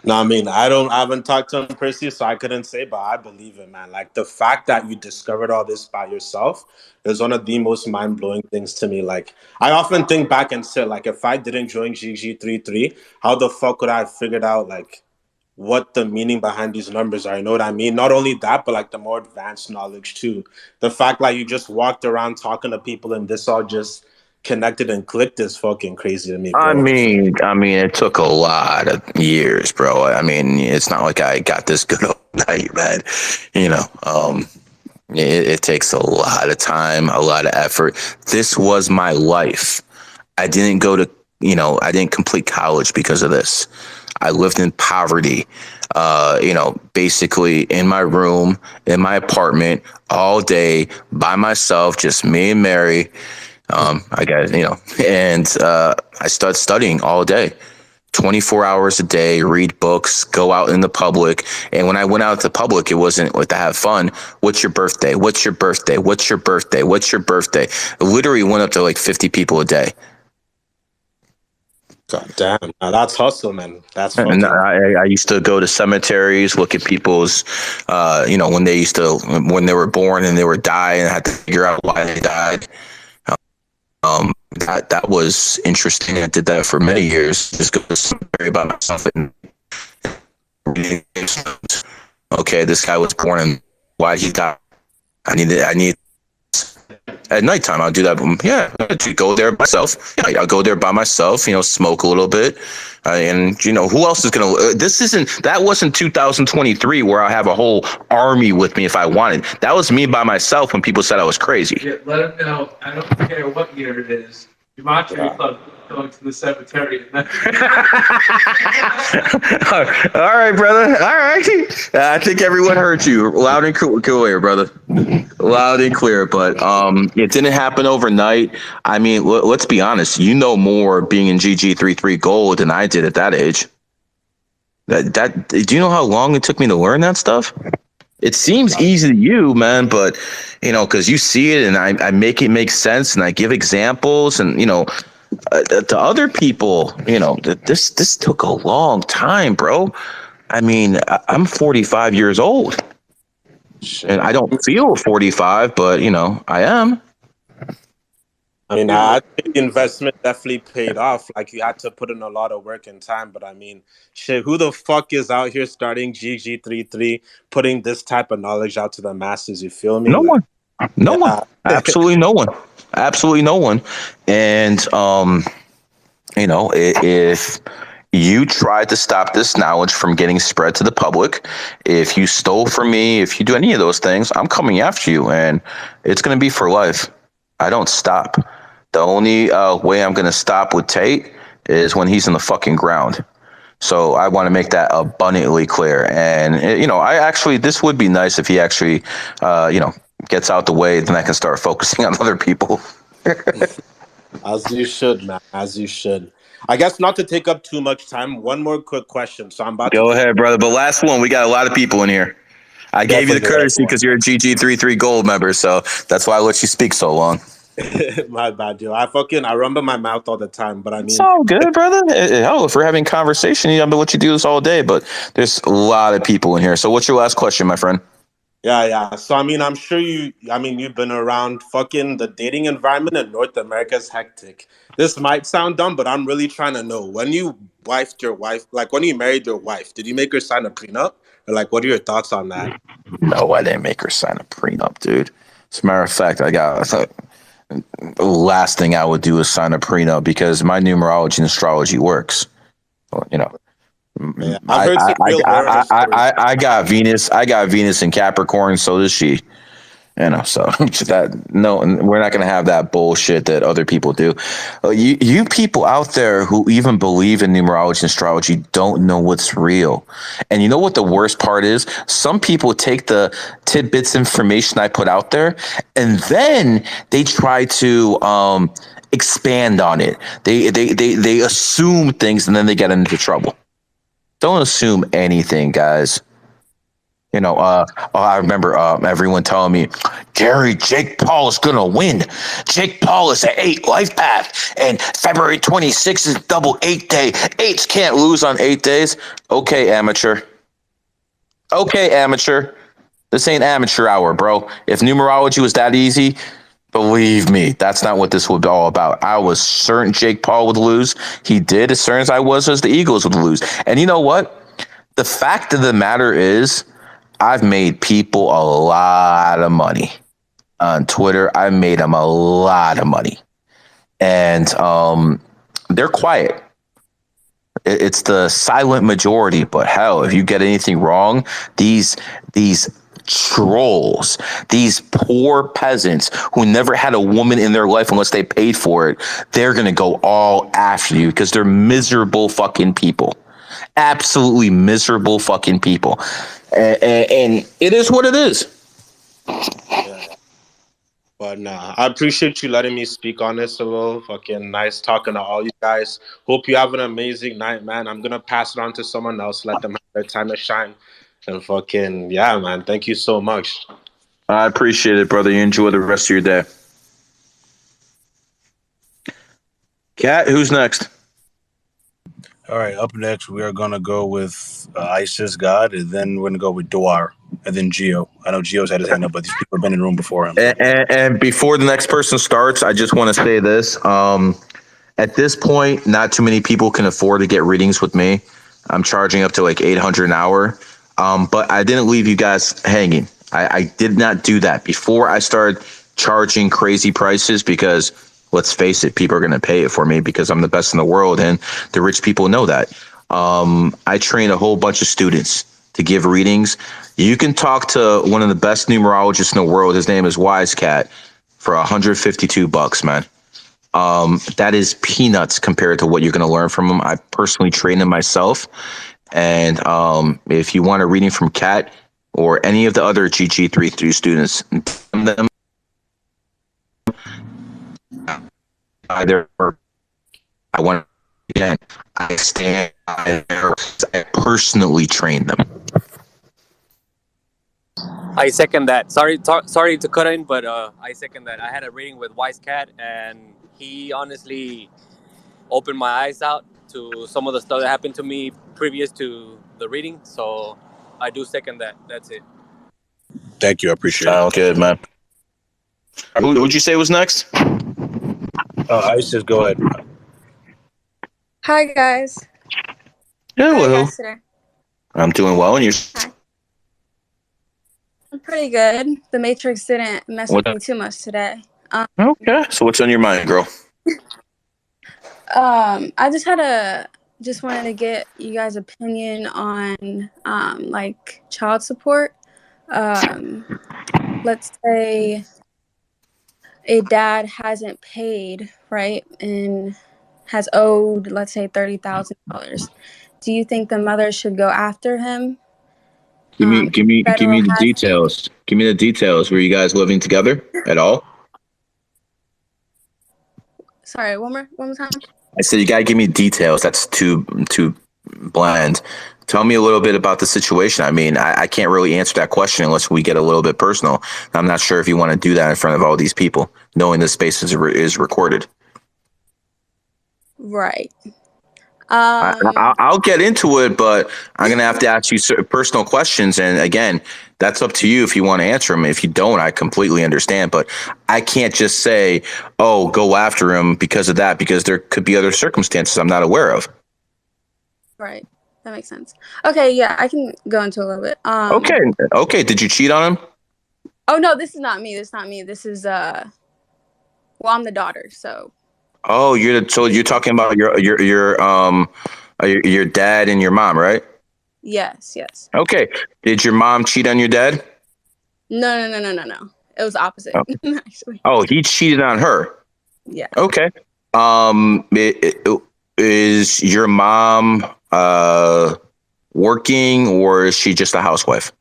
No, I mean, I haven't talked to him personally, so I couldn't say, but I believe it, man. Like the fact that you discovered all this by yourself is one of the most mind-blowing things to me. Like I often think back and say, like, if I didn't join GG33, how the fuck could I have figured out like what the meaning behind these numbers are? You know what I mean? Not only that, but like the more advanced knowledge too. The fact like you just walked around talking to people and this all just connected and clicked is fucking crazy to me, I bro. mean, it took a lot of years, bro. I mean, it's not like I got this good overnight, man. It takes a lot of time, a lot of effort. This was my life. I didn't go to, I didn't complete college because of this. I lived in poverty, basically in my room, in my apartment all day by myself, just me and Mary. I got, and I started studying all day, 24 hours a day, read books, go out in the public. And when I went out to public, it wasn't like to have fun. What's your birthday? What's your birthday? What's your birthday? What's your birthday? It literally went up to like 50 people a day. God damn. Now that's hustle, man. That's And fucking. I used to go to cemeteries, look at people's, when they were born and they were dying, and had to figure out why they died. That was interesting. I did that for many years. Just go to the cemetery by myself and reading names. Okay, this guy was born and why he died. I need at nighttime. I'll do that. Yeah, to go there by myself. Yeah, I'll go there by myself. Smoke a little bit, and who else is gonna? That wasn't 2023 where I have a whole army with me if I wanted. That was me by myself when people said I was crazy. Yeah, let him know. I don't care what year it is. Gematria Club going to the cemetery. All right, brother. All right. I think everyone heard you loud and clear, brother. Loud and clear. But it didn't happen overnight. I mean, let's be honest. You know more being in GG33 Gold than I did at that age. Do you know how long it took me to learn that stuff? It seems easy to you, man, but because you see it and I make it make sense and I give examples and to other people, this took a long time, bro. I mean, I'm 45 years old, and I don't feel 45, but I am. I mean, I think the investment definitely paid off. Like, you had to put in a lot of work and time, but I mean, shit, who the fuck is out here starting GG33, putting this type of knowledge out to the masses? You feel me? No one. Absolutely no one. Absolutely no one. And if you tried to stop this knowledge from getting spread to the public, if you stole from me, if you do any of those things, I'm coming after you, and it's going to be for life. I don't stop. The only way I'm going to stop with Tate is when he's in the fucking ground. So I want to make that abundantly clear. And, this would be nice if he actually, gets out the way, then I can start focusing on other people. As you should, man. As you should. I guess not to take up too much time. One more quick question. So I'm about Go ahead, brother. But last one, we got a lot of people in here. I gave you the courtesy because you're a GG33 Gold member, so that's why I let you speak so long. My bad, dude. I run my mouth all the time, but I mean, it's all good, brother. If we're having conversation, I'm gonna let you do this all day. But there's a lot of people in here. So, what's your last question, my friend? Yeah. So, I mean, I'm sure you've been around fucking the dating environment in North America is hectic. This might sound dumb, but I'm really trying to know, when you wifed your wife, like when you married your wife, did you make her sign a prenup? Or like, what are your thoughts on that? No, I didn't make her sign a prenup, dude. As a matter of fact, the last thing I would do is sign a prenup because my numerology and astrology works. Yeah, I've heard some real horror stories. I got Venus in Capricorn, so does she. So we're not going to have that bullshit that other people do. You people out there who even believe in numerology and astrology don't know what's real. And you know what the worst part is? Some people take the tidbits information I put out there and then they try to expand on it. They assume things and then they get into trouble. Don't assume anything, guys. I remember everyone telling me, Gary, Jake Paul is going to win. Jake Paul is an 8 life path. And February 26th is double 8 day. 8s can't lose on 8 days. Okay, amateur. This ain't amateur hour, bro. If numerology was that easy, believe me, that's not what this would be all about. I was certain Jake Paul would lose. He did as certain as I was as the Eagles would lose. And you know what? The fact of the matter is, I've made people a lot of money on Twitter. I made them a lot of money, and they're quiet. It's the silent majority. But hell, if you get anything wrong, these trolls, these poor peasants who never had a woman in their life unless they paid for it, they're gonna go all after you because they're miserable fucking people. Absolutely miserable fucking people. And it is what it is. But nah, I appreciate you letting me speak on this a little. Fucking nice talking to all you guys. Hope you have an amazing night, man. I'm gonna pass it on to someone else, let them have their time to shine. And fucking yeah, man. Thank you so much. I appreciate it, brother. You enjoy the rest of your day. Kat, who's next? All right, up next we are gonna go with Isis God, and then we're gonna go with Dwar, and then Geo. I know Geo's had his hand up, but these people have been in the room before him. So. And before the next person starts, I just want to say this. At this point, not too many people can afford to get readings with me. I'm charging up to like $800 an hour. But I didn't leave you guys hanging. I did not do that before I started charging crazy prices because let's face it, people are going to pay it for me because I'm the best in the world and the rich people know that. I train a whole bunch of students to give readings. You can talk to one of the best numerologists in the world. His name is Wise Cat for $152, man. That is peanuts compared to what you're going to learn from him. I personally train him myself. And if you want a reading from Cat or any of the other GG33 students, them either I want again, I stand by there. I personally train them. I second that. Sorry to cut in, but I second that. I had a reading with Wise Cat, and he honestly opened my eyes out to some of the stuff that happened to me previous to the reading. So I do second that. That's it. Thank you. I appreciate it. Sounds good, man. Who would you say was next? Isis, go ahead. Hi guys. Hello. How are you guys today? I'm doing well, and you're. Hi. I'm pretty good. The Matrix didn't mess with me too much today. Okay. So what's on your mind, girl? I just wanted to get you guys' opinion on like child support. Let's say a dad hasn't paid, right, and has owed, let's say, $30,000. Do you think the mother should go after him? Give me the has- details. Give me the details. Were you guys living together at all? Sorry, one more time. I said you gotta give me details. That's too bland. Tell me a little bit about the situation. I mean, I can't really answer that question unless we get a little bit personal. I'm not sure if you want to do that in front of all these people, knowing the space is recorded. Right. I'll get into it, but I'm gonna have to ask you personal questions. And again, that's up to you if you want to answer them. If you don't, I completely understand. But I can't just say, "Oh, go after him" because of that, because there could be other circumstances I'm not aware of. Right. That makes sense. Okay, yeah, I can go into a little bit. Okay. Did you cheat on him? Oh no, this is not me. This is well, I'm the daughter, so. Oh, you're talking about your dad and your mom, right? Yes. Okay. Did your mom cheat on your dad? No. It was opposite, actually. Oh, he cheated on her. Yeah. Okay. Is your mom working, or is she just a housewife?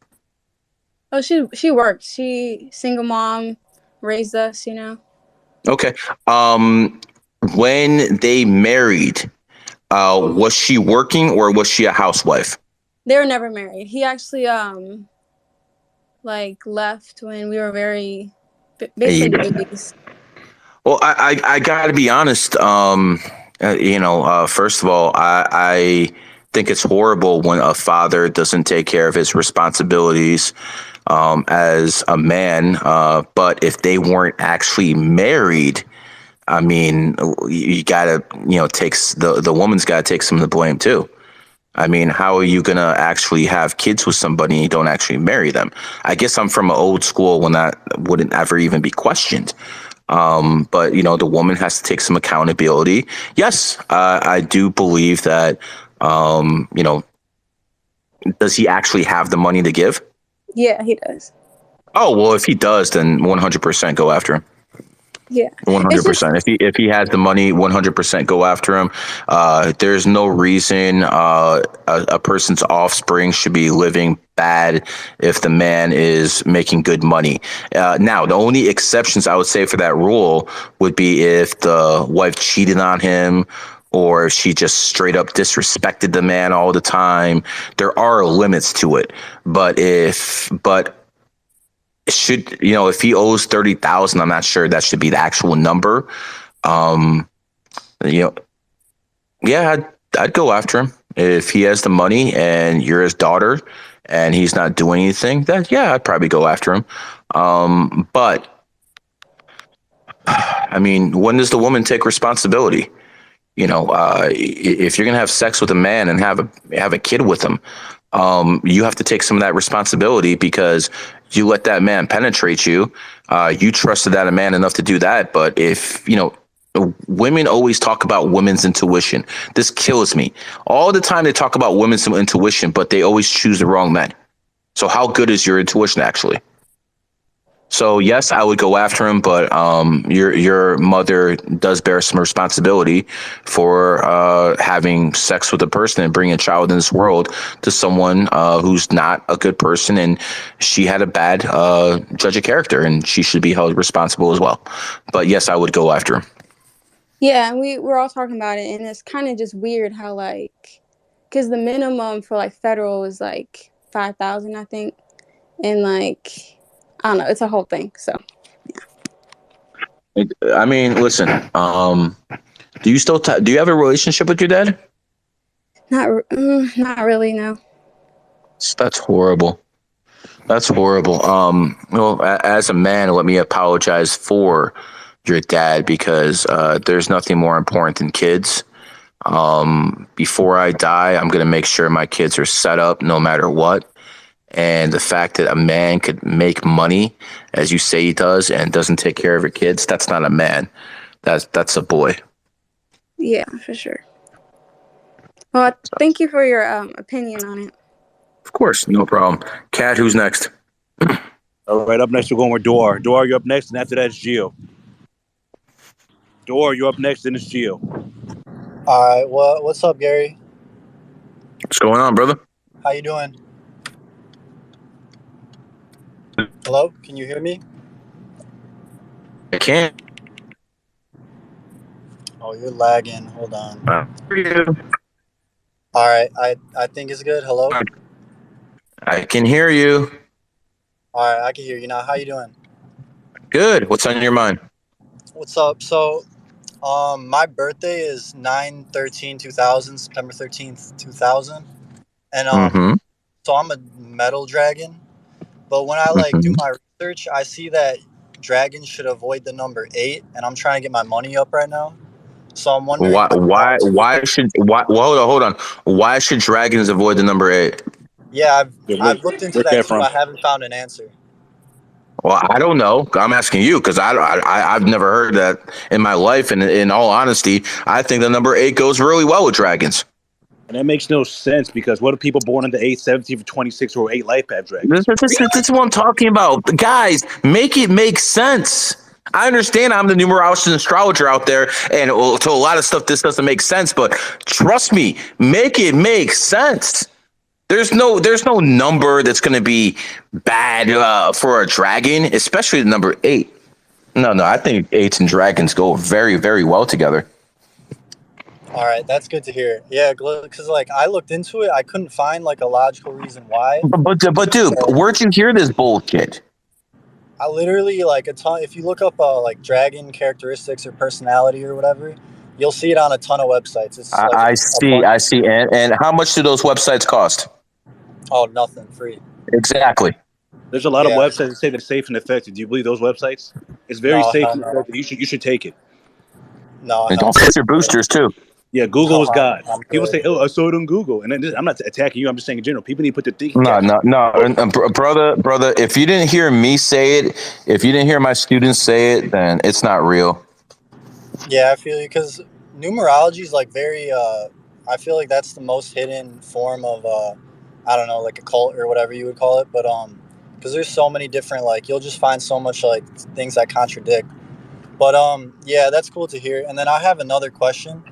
Oh, she worked. She single mom, raised us, you know. Okay. When they married, was she working or was she a housewife? They were never married. He actually like left when we were very basically babies. Well, I gotta be honest. First of all, I think it's horrible when a father doesn't take care of his responsibilities as a man. But if they weren't actually married, I mean, you gotta, takes the woman's gotta take some of the blame too. I mean, how are you gonna actually have kids with somebody and you don't actually marry them? I guess I'm from an old school when that wouldn't ever even be questioned. But the woman has to take some accountability. Yes, I do believe that. Does he actually have the money to give? Yeah, he does. Oh well, if he does, then 100% go after him. Yeah, it's just 100%. If he has the money, 100% go after him. There's no reason a person's offspring should be living bad if the man is making good money. Now, the only exceptions I would say for that rule would be if the wife cheated on him, or if she just straight up disrespected the man all the time. There are limits to it, but should, if he owes 30,000, I'm not sure that should be the actual number. um you know yeah, I'd go after him if he has the money and you're his daughter and he's not doing anything. Then yeah, I'd probably go after him. But I mean, when does the woman take responsibility? If you're gonna have sex with a man and have a kid with him, you have to take some of that responsibility because you let that man penetrate you. You trusted that a man enough to do that. But if women always talk about women's intuition. This kills me. All the time they talk about women's intuition, but they always choose the wrong men. So how good is your intuition actually? So yes, I would go after him, but your mother does bear some responsibility for having sex with a person and bringing a child in this world to someone who's not a good person, and she had a bad judge of character, and she should be held responsible as well. But yes, I would go after him. yeah, and we're all talking about it, and it's kind of just weird how like, because the minimum for like federal is like 5,000, I think, and like I don't know, it's a whole thing. So I mean, listen. Do you still do you have a relationship with your dad? not really, no. That's horrible. That's horrible. Well, as a man, let me apologize for your dad because there's nothing more important than kids. Before I die, I'm going to make sure my kids are set up no matter what. And the fact that a man could make money, as you say he does, and doesn't take care of your kids, that's not a man. That's a boy. Yeah, for sure. Well, thank you for your opinion on it. Of course, no problem. Kat, who's next? All right, up next we're going with Dwar. Dwar, you're up next, and after that it's Gio. Dwar, you're up next, and it's Gio. All right. Well, what's up, Gary? What's going on, brother? How you doing? Hello? Can you hear me? I can't. Oh, you're lagging. Hold on. Hear you. All right. I think it's good. Hello? I can hear you. All right. I can hear you now. How you doing? Good. What's on your mind? What's up? So, my birthday is 9/13/2000, September 13th, 2000. And Mm-hmm. so I'm a metal dragon. But when I do my research, I see that dragons should avoid the number 8, and I'm trying to get my money up right now. So I'm wondering Well, hold on. Why should dragons avoid the number 8? Yeah, I've looked into that too. I haven't found an answer. Well, I don't know. I'm asking you because I've never heard that in my life. And in all honesty, I think the number 8 goes really well with dragons. And that makes no sense because what are people born in the 8, 17, 26 or 8 life path dragons? This is what I'm talking about. Guys, make it make sense. I understand I'm the numerologist and astrologer out there, and to a lot of stuff this doesn't make sense, but trust me, make it make sense. There's no number that's going to be bad for a dragon, especially the number 8. No, I think 8s and dragons go very, very well together. All right, that's good to hear. Yeah, because I looked into it, I couldn't find a logical reason why. But dude, where'd you hear this bullshit? I literally a ton. If you look up dragon characteristics or personality or whatever, you'll see it on a ton of websites. It's I see. And how much do those websites cost? Oh, nothing, free. Exactly. There's a lot of websites that say they're safe and effective. Do you believe those websites? It's very safe and effective. You should take it. No, and don't forget your boosters too. Yeah, Google is God. People say, "Oh, I saw it on Google," and I'm not attacking you. I'm just saying in general, people need to put their thinking. No, brother. If you didn't hear me say it, if you didn't hear my students say it, then it's not real. Yeah, I feel you because numerology is very. I feel like that's the most hidden form of I don't know, like a cult or whatever you would call it, but because there's so many different you'll just find so much things that contradict. But yeah, that's cool to hear. And then I have another question.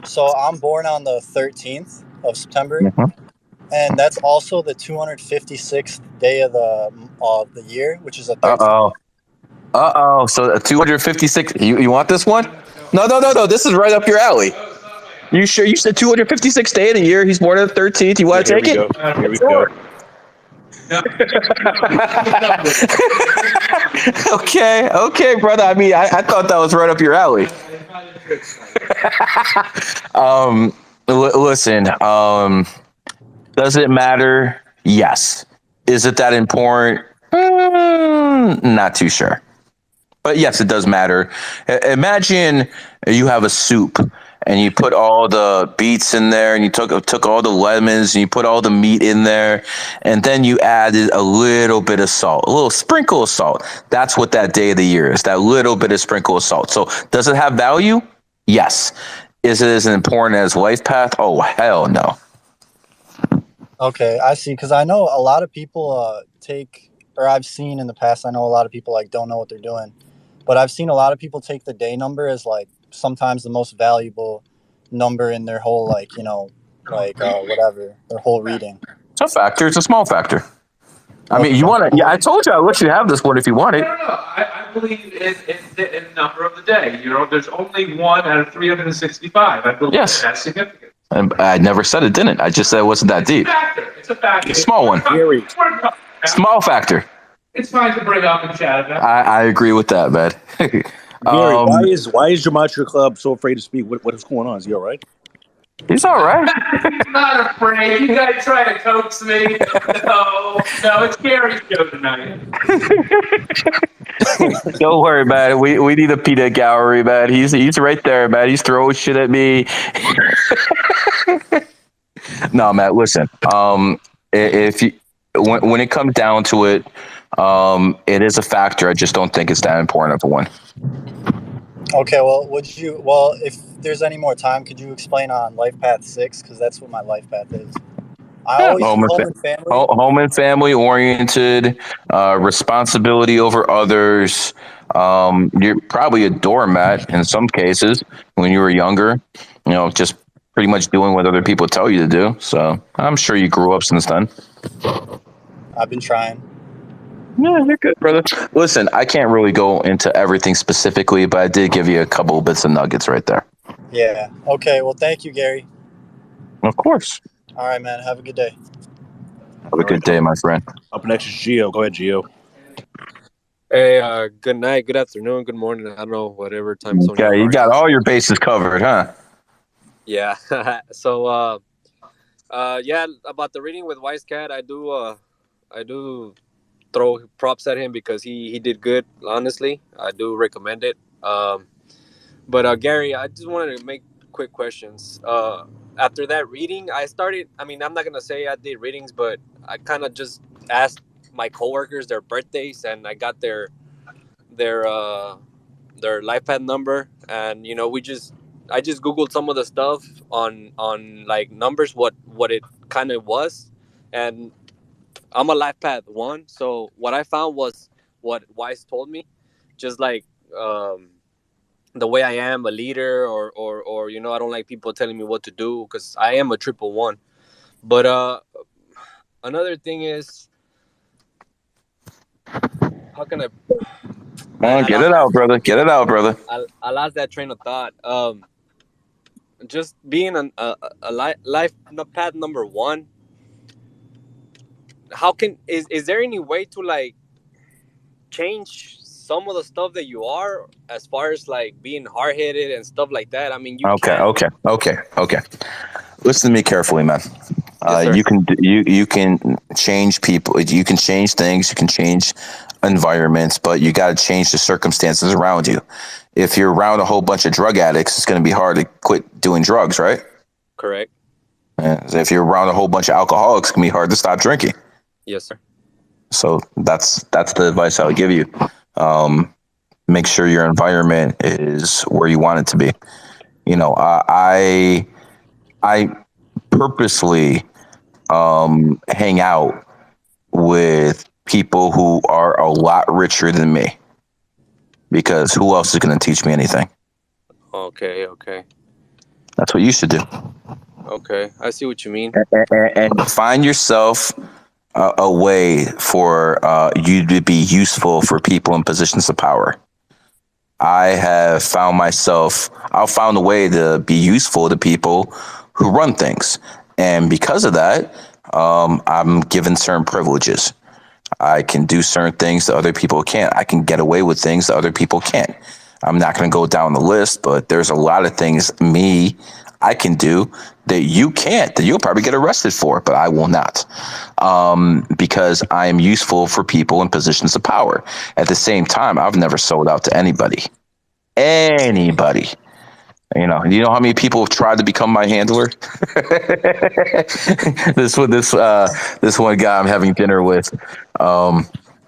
So I'm born on the 13th of September, Mhm. and that's also the 256th day of the year, which is a Uh 13th. oh. Uh oh. So 256. You want this one? No, no, no, no. This is right up your alley. You sure? You said 256 day in a year. He's born on the 13th. You want to Here take we it? go. Here we Sure. go. Okay, okay, brother. I mean, I thought that was right up your alley. Listen. Does it matter? Yes. Is it that important? Not too sure. But yes, it does matter. Imagine you have a soup and you put all the beets in there and you took all the lemons and you put all the meat in there and then you added a little bit of salt, a little sprinkle of salt. That's what that day of the year is, that little bit of sprinkle of salt. So does it have value? Yes. Is it as important as life path? Oh, hell no. Okay, I see. Because I know a lot of people take, or I've seen in the past, I know a lot of people like don't know what they're doing, but I've seen a lot of people take the day number as like sometimes the most valuable number in their whole whatever their whole reading. It's a factor. It's a small factor. I mean, you Okay. want to? Yeah, I told you I'll let you have this one if you want it. No. I believe in the number of the day. You know, there's only one out of 365. I believe Yes. that's significant. And I never said it didn't. I just said it wasn't that deep. It's a factor. Small one. Gary. Small factor. It's fine to bring up and chat about. I agree with that, man. Gary, why is Gematria Club so afraid to speak? What is going on? Is he all right? He's all right. I'm not afraid. You guys try to coax me. No, it's Gary's show tonight. Don't worry, man. We need a peanut gallery, man. He's right there, man. He's throwing shit at me. No, Matt. Listen. If you when it comes down to it, it is a factor. I just don't think it's that important of a one. Okay, well, if there's any more time, could you explain on Life Path 6? Because that's what my life path is. I always Home and family. Home and family oriented, responsibility over others. You're probably a doormat in some cases when you were younger. You know, just pretty much doing what other people tell you to do. So I'm sure you grew up since then. I've been trying. Yeah, you're good, brother. Listen, I can't really go into everything specifically, but I did give you a couple bits of nuggets right there. Yeah. Okay. Well, thank you, Gary. Of course. All right, man. Have a good day. Have a good day, my friend. Up next is Gio. Go ahead, Gio. Hey, good night, good afternoon, good morning. I don't know, whatever time zone. Okay, you got all your bases covered, huh? Yeah. So, yeah, about the reading with Wise Cat, I do throw props at him because he did good. Honestly, I do recommend it. But Gary, I just wanted to make quick questions. After that reading, I started. I mean, I'm not gonna say I did readings, but I kind of just asked my coworkers their birthdays, and I got their life path number, and I just googled some of the stuff on like numbers, what it kind of was, and I'm a life path 1. So what I found was what Wise told me, just like the way I am a leader, or I don't like people telling me what to do because I am a 111. But another thing is, how can I? Man, get it out, brother. Get it out, brother. I lost that train of thought. Just being a life path number 1. Is there any way to like change some of the stuff that you are, as far as like being hard headed and stuff like that? I mean, you Okay. Listen to me carefully, man. Yes, sir. You can change people. You can change things. You can change environments, but you got to change the circumstances around you. If you're around a whole bunch of drug addicts, it's going to be hard to quit doing drugs, right? Correct. If you're around a whole bunch of alcoholics, it's going to be hard to stop drinking. Yes, sir. So that's the advice I would give you. Make sure your environment is where you want it to be. I purposely hang out with people who are a lot richer than me because who else is going to teach me anything? Okay, okay, That's what you should do. okay. I see what you mean. And find yourself a way for you to be useful for people in positions of power. I have found myself, I've found a way to be useful to people who run things. And because of that, I'm given certain privileges. I can do certain things that other people can't. I can get away with things that other people can't. I'm not going to go down the list, but there's a lot of things I can do that you can't, that you'll probably get arrested for, but I will not, because I am useful for people in positions of power. At the same time, I've never sold out to anybody. Anybody. You know how many people have tried to become my handler? This one guy I'm having dinner with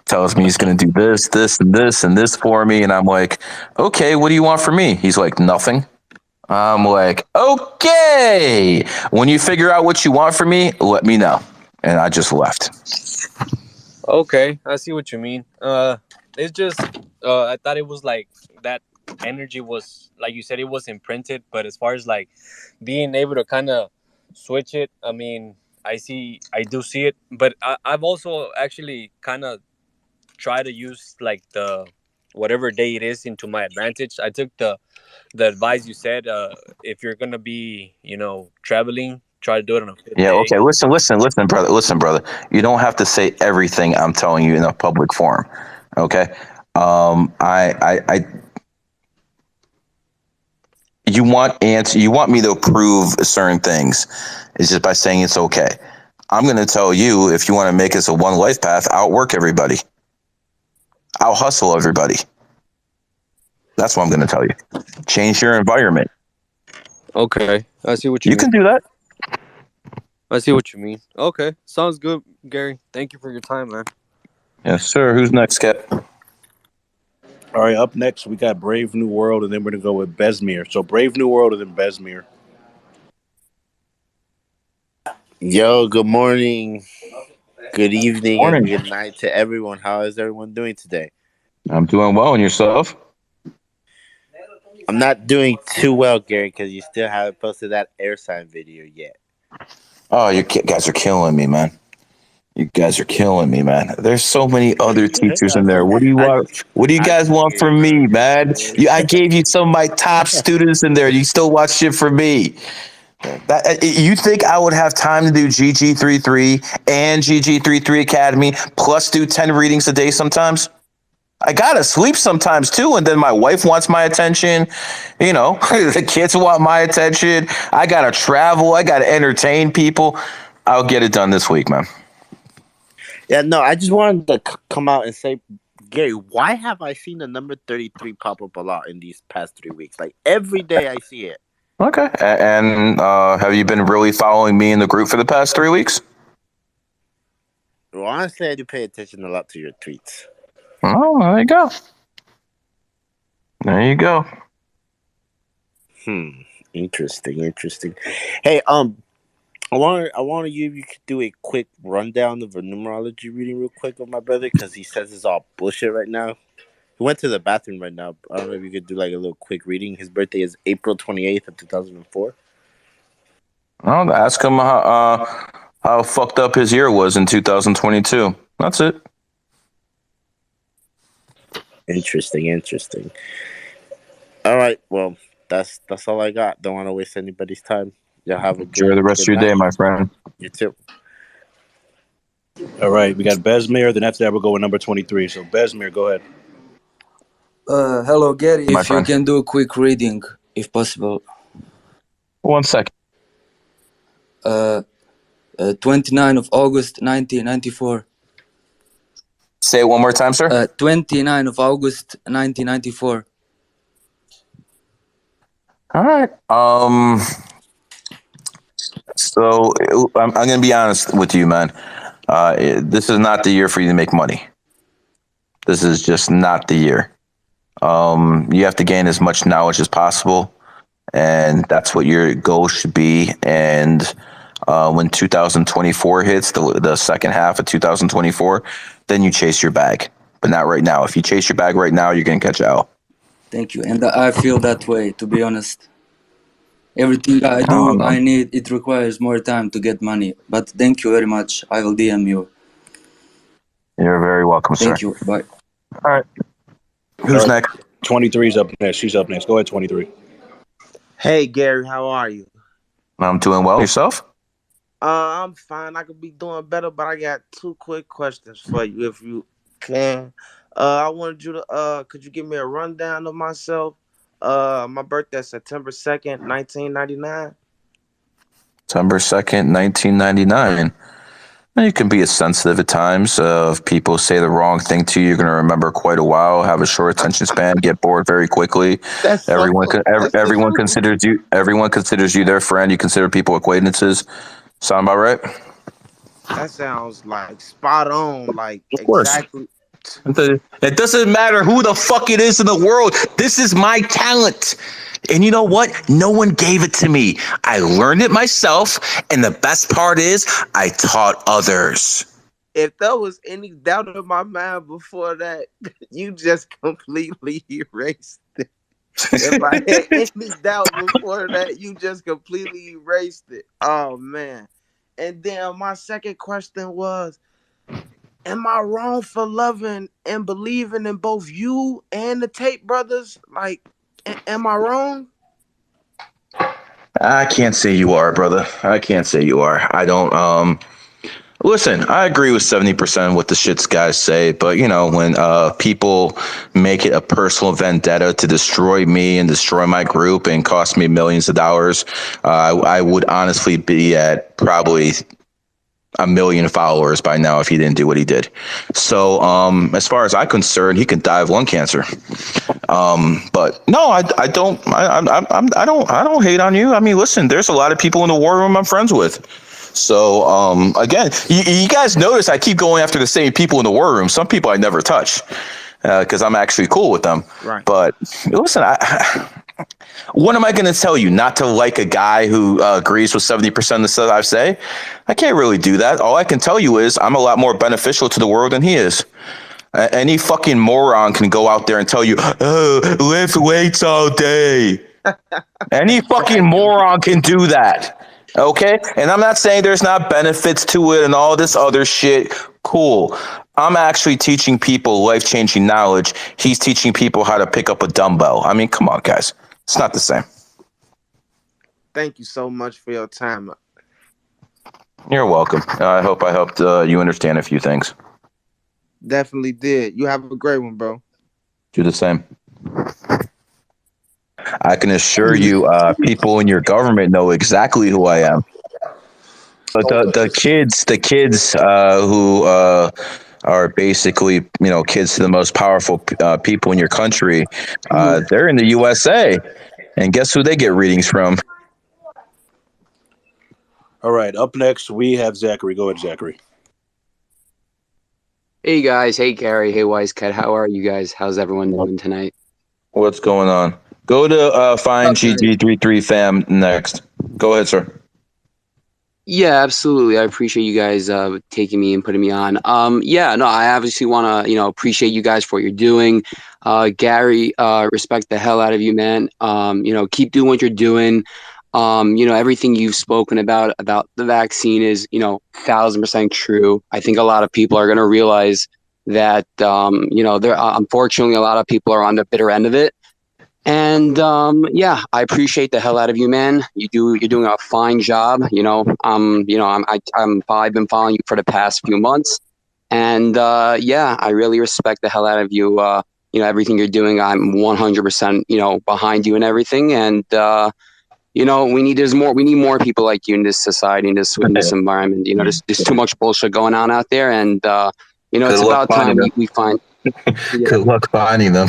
tells me he's going to do this, this, and this, and this for me, and I'm like, okay, what do you want from me? He's like, nothing. I'm like, okay. When you figure out what you want from me, let me know. And I just left. Okay, I see what you mean. It's just I thought it was like that energy was like you said it was imprinted, but as far as like being able to kind of switch it, I mean, I do see it, but I've also actually kind of tried to use like the whatever day it is into my advantage. I took the advice you said. If you're gonna be, traveling, try to do it on a fifth Yeah, day. okay. Listen, brother. Listen, brother. You don't have to say everything I'm telling you in a public forum. Okay. You want me to approve certain things. It's just by saying it's okay. I'm going to tell you, if you want to make this a one life path, outwork everybody. I'll hustle everybody. That's what I'm going to tell you. Change your environment. Okay, I see what you You mean. can do that. I see what you mean. Okay, sounds good, Gary. Thank you for your time, man. Yes, sir. Who's next, Cap? All right, up next we got Brave New World, and then we're gonna go with Besmir. So Brave New World and then Besmir. Yo, good morning, good evening, and Morning. good night to everyone. How is everyone doing today? I'm doing well, and yourself? I'm not doing too well, Gary, because you still haven't posted that air sign video yet. Oh, you guys are killing me, man. You guys are killing me, man. There's so many other teachers in there. What do you want? What do you guys want from me, man? I gave you some of my top students in there. You still watch shit for me. You think I would have time to do GG33 and GG33 Academy plus do 10 readings a day sometimes? I gotta sleep sometimes too, and then my wife wants my attention. The kids want my attention. I gotta travel. I gotta entertain people. I'll get it done this week, man. Yeah, no, I just wanted to come out and say, Gary, why have I seen the number 33 pop up a lot in these past 3 weeks? Like every day I see it. Okay. And have you been really following me in the group for the past 3 weeks? Well, honestly, I do pay attention a lot to your tweets. Oh, there you go. There you go. Interesting. Hey, I want you if you could do a quick rundown of a numerology reading real quick with my brother, because he says it's all bullshit right now. He went to the bathroom right now. I don't know if you could do like a little quick reading. His birthday is April 28th of 2004. I'll ask him how fucked up his year was in 2022. That's it. Interesting. All right, well, that's all I got. Don't want to waste anybody's time. Y'all have a Enjoy the rest of your day, my friend. You too. All right, we got Besmir. Then after that, we'll go with number 23. So Besmir, go ahead. Hello, Gary. My If you friend. can do a quick reading, if possible. 1 second. 29 of August, 1994. Say it one more time, sir. 29 of August, 1994. All right. So I'm going to be honest with you, man. This is not the year for you to make money. This is just not the year. You have to gain as much knowledge as possible, and that's what your goal should be. And when 2024 hits, the second half of 2024, then you chase your bag. But not right now. If you chase your bag right now, you're going to catch out. Thank you. And I feel that way, to be honest. Everything I do, Oh, it requires more time to get money. But thank you very much. I will DM you. you're very welcome, sir. Thank you. Bye. All right. All Who's right. next? 23 is up next. She's up next. Go ahead, 23. Hey Gary, how are you? I'm doing well. Yourself? I'm fine. I could be doing better, but I got two quick questions for you if you can. I wanted you to could you give me a rundown of myself? My birthday is September 2nd, 1999. September 2nd, 1999. You can be sensitive at times. If people say the wrong thing to you, you're going to remember quite a while. Have a short attention span. Get bored very quickly. That's so that's the Everyone truth. considers you. Everyone considers you their friend. You consider people acquaintances. Sound about right? That sounds like spot on, like Of course. exactly. It doesn't matter who the fuck it is in the world. This is my talent. And you know what? No one gave it to me. I learned it myself. And the best part is I taught others. If there was any doubt in my mind before that, you just completely erased it. If I had any doubt before that, you just completely erased it. Oh man. And then my second question was, am I wrong for loving and believing in both you and the Tate brothers? Like, am I wrong? I can't say you are, brother. I can't say you are. I don't listen, I agree with 70% of what the shits guys say, but you know, when people make it a personal vendetta to destroy me and destroy my group and cost me millions of dollars, I would honestly be at probably 1 million followers by now if he didn't do what he did. So as far as I'm concerned, he can die of lung cancer. But no, I don't I don't hate on you. I mean, listen, there's a lot of people in the war room I'm friends with. So again, you guys notice I keep going after the same people in the war room. Some people I never touch because I'm actually cool with them. Right. But listen, what am I going to tell you? Not to like a guy who agrees with 70% of the stuff I say? I can't really do that. All I can tell you is I'm a lot more beneficial to the world than he is. Any fucking moron can go out there and tell you, oh, lift weights all day. Any fucking moron can do that. Okay? And I'm not saying there's not benefits to it and all this other shit. Cool. I'm actually teaching people life-changing knowledge. He's teaching people how to pick up a dumbbell. I mean, come on, guys. It's not the same. Thank you so much for your time. You're welcome. I hope I helped you understand a few things. Definitely did. You have a great one, bro. Do the same. I can assure you, people in your government know exactly who I am. But the kids who are basically, you know, kids to the most powerful people in your country, they're in the USA, and guess who they get readings from? All right. Up next, we have Zachary. Go ahead, Zachary. Hey guys, hey Gary, hey Wisecat, how are you guys? How's everyone doing tonight? What's going on? Go to find GG33 fam next. Go ahead, sir. Yeah, absolutely. I appreciate you guys taking me and putting me on. Yeah, no, I obviously want to, appreciate you guys for what you're doing. Gary, respect the hell out of you, man. Keep doing what you're doing. Everything you've spoken about the vaccine is, 1,000% true. I think a lot of people are going to realize that, there unfortunately a lot of people are on the bitter end of it. And yeah, I appreciate the hell out of you, man. You're doing a fine job. I've been following you for the past few months, and yeah, I really respect the hell out of you. Everything you're doing, I'm 100%, behind you and everything. And we need more people like you in this society, in this environment. There's too much bullshit going on out there, and it's about time we find. Yeah. Good luck finding them.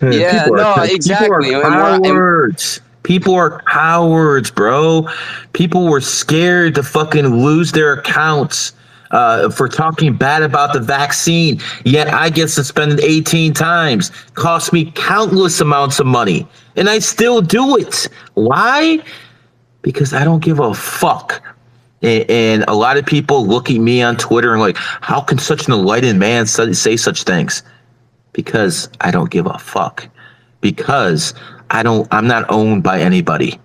Yeah, exactly. People are cowards. People are cowards, bro. People were scared to fucking lose their accounts for talking bad about the vaccine. Yet I get suspended 18 times. Cost me countless amounts of money. And I still do it. Why? Because I don't give a fuck. And a lot of people look at me on Twitter and like, how can such an enlightened man say such things? Because I don't give a fuck. Because I'm not owned by anybody.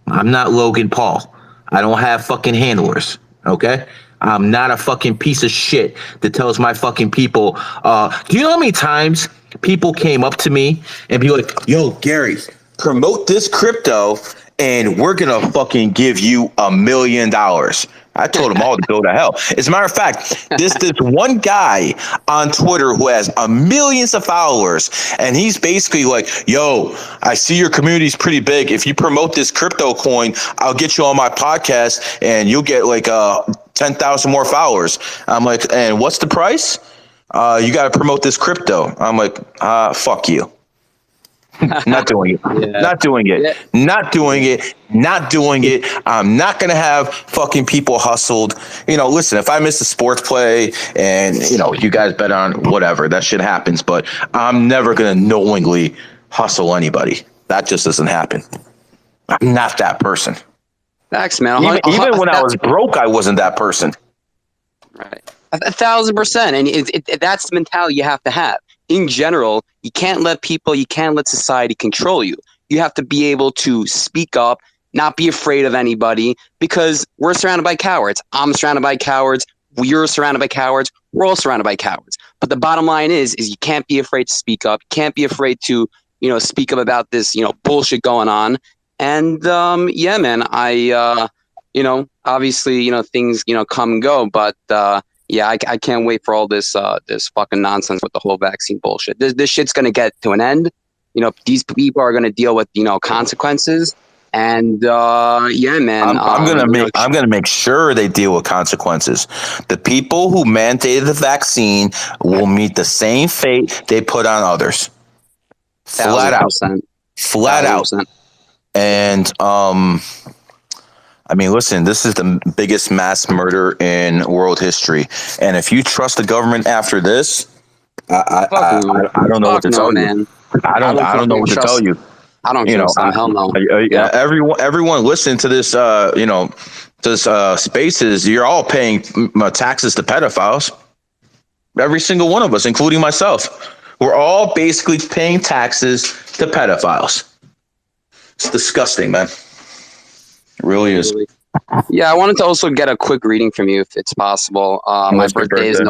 I'm not Logan Paul. I don't have fucking handlers. Okay? I'm not a fucking piece of shit that tells my fucking people, do you know how many times people came up to me and be like, yo, Gary, promote this crypto and we're gonna fucking give you $1 million. I told them all to go to hell. As a matter of fact, this one guy on Twitter who has millions of followers, and he's basically like, "Yo, I see your community's pretty big. If you promote this crypto coin, I'll get you on my podcast, and you'll get like 10,000 more followers." I'm like, "And what's the price? You got to promote this crypto." I'm like, "Fuck you." Not doing it. Yeah. Not doing it. Yeah. Not doing it. Not doing it. I'm not going to have fucking people hustled. Listen, if I miss a sports play and, you guys bet on whatever, that shit happens. But I'm never going to knowingly hustle anybody. That just doesn't happen. I'm not that person. Facts, man. Even when I was broke, I wasn't that person. Right. 1,000%. And that's the mentality you have to have. In general, you can't let society control you. You have to be able to speak up, not be afraid of anybody, because we're surrounded by cowards. I'm surrounded by cowards. You're surrounded by cowards. We're all surrounded by cowards. But the bottom line is you can't be afraid to speak up. You can't be afraid to, speak up about this, bullshit going on. And yeah, man, I obviously, things, come and go, but yeah, I can't wait for all this fucking nonsense with the whole vaccine bullshit. This shit's gonna get to an end. These people are gonna deal with consequences, and yeah, man. I'm gonna make sure they deal with consequences. The people who mandated the vaccine will meet the same fate they put on others. Flat out. Flat out. And listen, this is the biggest mass murder in world history. And if you trust the government after this, I don't know what to tell you. I don't know what to tell you. I don't trust them. Hell no. Yeah. Everyone listening to this, spaces, you're all paying taxes to pedophiles. Every single one of us, including myself. We're all basically paying taxes to pedophiles. It's disgusting, man. It really is. Yeah, I wanted to also get a quick reading from you, if it's possible. My birthday is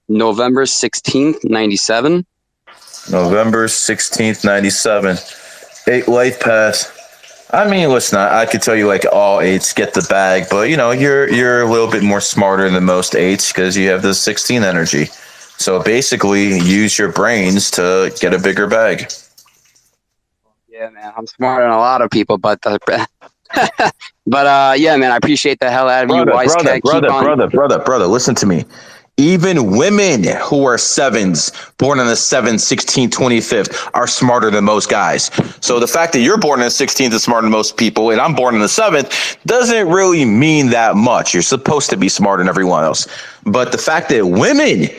November 16th, 97. November 16th, 97. 8 life paths. Listen, I could tell you like all 8s get the bag, but you're a little bit more smarter than most 8s because you have the 16 energy. So basically, use your brains to get a bigger bag. Yeah, man, I'm smarter than a lot of people, but yeah, man, I appreciate the hell out of you, wise cat. Brother, listen to me. Even women who are 7s, born on the 7th, 16th, 25th, are smarter than most guys. So the fact that you're born on the 16th is smarter than most people, and I'm born on the 7th, doesn't really mean that much. You're supposed to be smarter than everyone else. But the fact that women,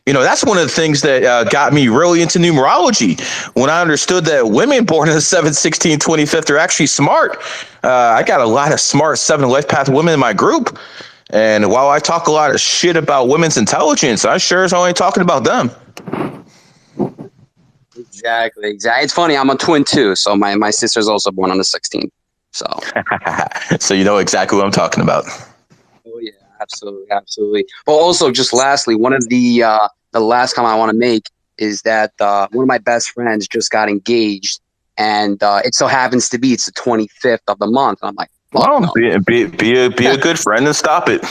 that's one of the things that got me really into numerology. When I understood that women born in the 7th, 16th, 25th are actually smart. I got a lot of smart 7 life path women in my group. And while I talk a lot of shit about women's intelligence, I sure is only talking about them. Exactly. It's funny. I'm a twin too. So my sister's also born on the 16th. So. So you know exactly what I'm talking about. Oh yeah, absolutely. Well, also just lastly, one of the last comment I want to make is that one of my best friends just got engaged, and it so happens to be it's the 25th of the month. And I'm like, well, be a good friend and stop it.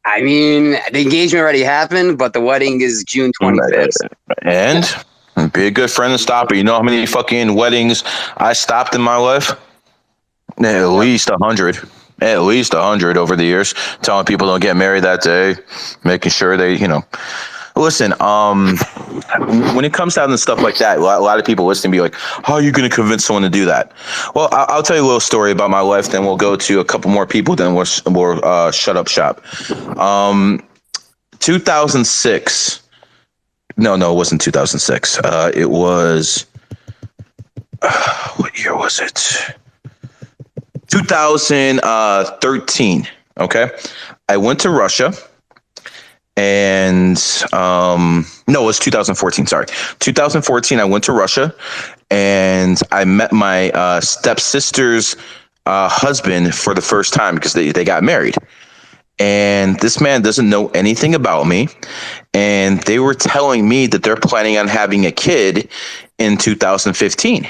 The engagement already happened, but the wedding is June 25th. And be a good friend and stop it. You know how many fucking weddings I stopped in my life? At least 100. At least 100 over the years. Telling people don't get married that day. Making sure they, Listen, when it comes down to stuff like that, a lot of people listening be like, how are you going to convince someone to do that? Well, I'll tell you a little story about my life, then we'll go to a couple more people, then we'll shut up shop. 2006. No, it wasn't 2006. It was, what year was it? 2013. Okay. I went to Russia And no, it was 2014. Sorry, 2014. I went to Russia, and I met my stepsister's husband for the first time because they got married. And this man doesn't know anything about me, and they were telling me that they're planning on having a kid in 2015.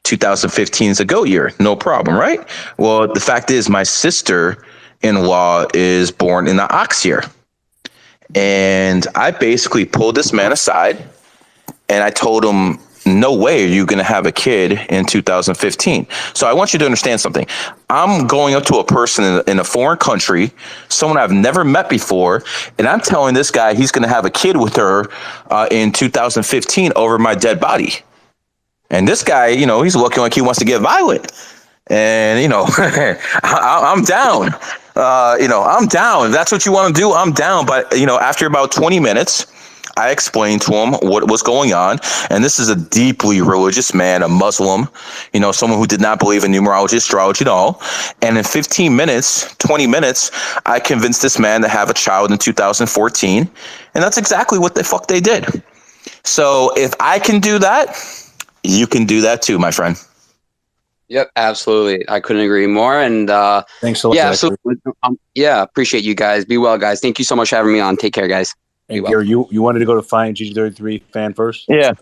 2015 is a goat year, no problem, right? Well, the fact is, my sister-in-law is born in the ox year. And I basically pulled this man aside and I told him, no way are you going to have a kid in 2015. So I want you to understand something. I'm going up to a person in a foreign country, someone I've never met before, and I'm telling this guy he's going to have a kid with her in 2015 over my dead body. And this guy, you know, he's looking like he wants to get violent. And, you know, I'm down. I'm down. If that's what you want to do, I'm down. But, you know, after about 20 minutes, I explained to him what was going on. And this is a deeply religious man, a Muslim, you know, someone who did not believe in numerology, astrology at all. And in 15 minutes, 20 minutes, I convinced this man to have a child in 2014. And that's exactly what the fuck they did. So if I can do that, you can do that too, my friend. Yep, absolutely. I couldn't agree more. And Thanks so much. yeah, absolutely. Yeah, appreciate you guys. Be well, guys. Thank you so much for having me on. Take care, guys. Hey, Gary, you wanted to go to Fine GG33 fan first? Yeah.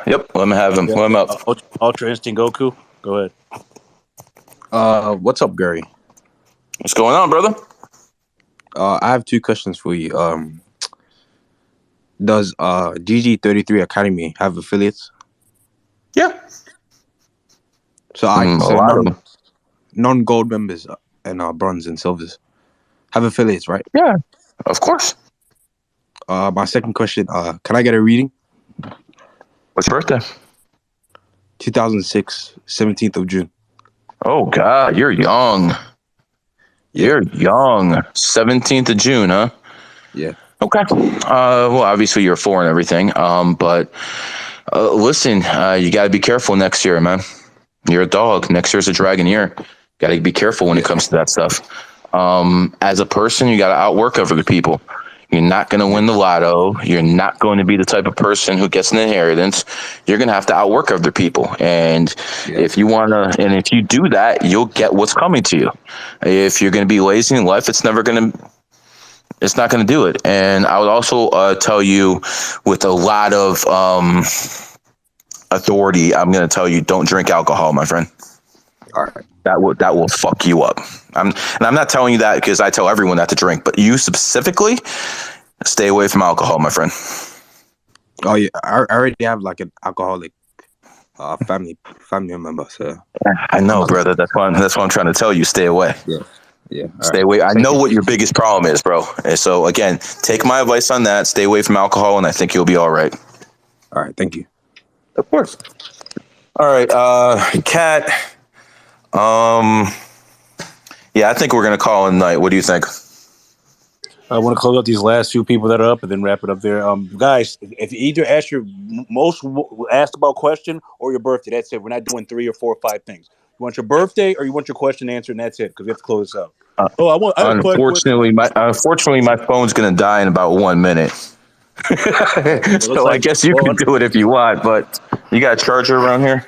Yep. Let me have him. Yeah. Let him up. Ultra Instinct Goku. Go ahead. What's up, Gary? What's going on, brother? I have two questions for you. Does GG33 Academy have affiliates? Yeah. So non-gold members and bronze and silvers have affiliates, right? Yeah, of course. My second question, can I get a reading? What's your birthday? 2006, 17th of June. Oh, God, you're young. You're young. 17th of June, huh? Yeah. Okay. Well, obviously you're 4 and everything. But listen, you got to be careful next year, man. You're a dog. Next year's a dragon year. Got to be careful when it comes to that stuff. As a person, you got to outwork other people. You're not going to win the lotto. You're not going to be the type of person who gets an inheritance. You're going to have to outwork other people. And if you want to, and if you do that, you'll get what's coming to you. If you're going to be lazy in life, it's not going to do it. And I would also tell you with a lot of authority, I'm going to tell you, don't drink alcohol, my friend. All right. That will fuck you up. I'm not telling you that because I tell everyone not to drink, but you specifically, stay away from alcohol, my friend. Oh yeah, I already have like an alcoholic family member. So I know, brother. That's why I'm trying to tell you, stay away. Yeah. Stay away. I know what your biggest problem is, bro. And so again, take my advice on that. Stay away from alcohol, and I think you'll be all right. All right. Thank you. Of course. All right, Kat. Yeah, I think we're gonna call it a night. What do you think? I want to close out these last few people that are up and then wrap it up there. Guys, if you either ask your most asked about question or your birthday, that's it. We're not doing 3 or 4 or 5 things. You want your birthday or you want your question answered, and that's it because we have to close this out. Unfortunately, my phone's gonna die in about 1 minute. So I guess you can do it if you want, but you got a charger around here?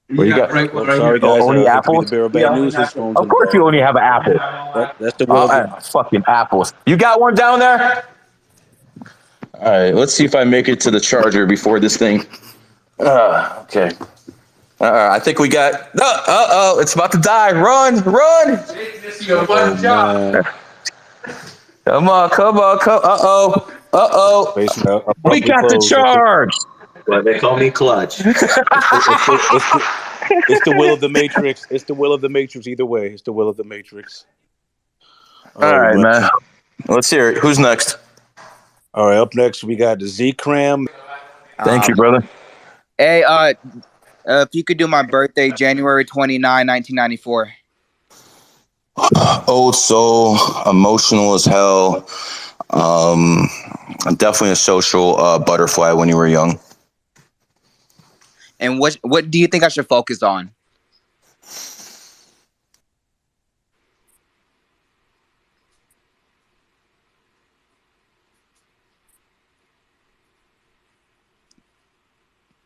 What you got? Sorry, guys. Only apples? The bearer of bad news. His phone's Of course, you only have an apple. That's the will of fucking apples. You got one down there? All right, let's see if I make it to the charger before this thing. Okay. I think we got. It's about to die. Run! Come on. We got the charge. Well, they call me Clutch. It's the will of the Matrix. It's the will of the Matrix. Either way, it's the will of the Matrix. All right, man. Let's hear it. Who's next? All right, up next we got the Z-Cram. Thank you, brother. Hey, if you could do my birthday, January 29, 1994. Old soul, emotional as hell. Definitely a social butterfly when you were young. And what do you think I should focus on?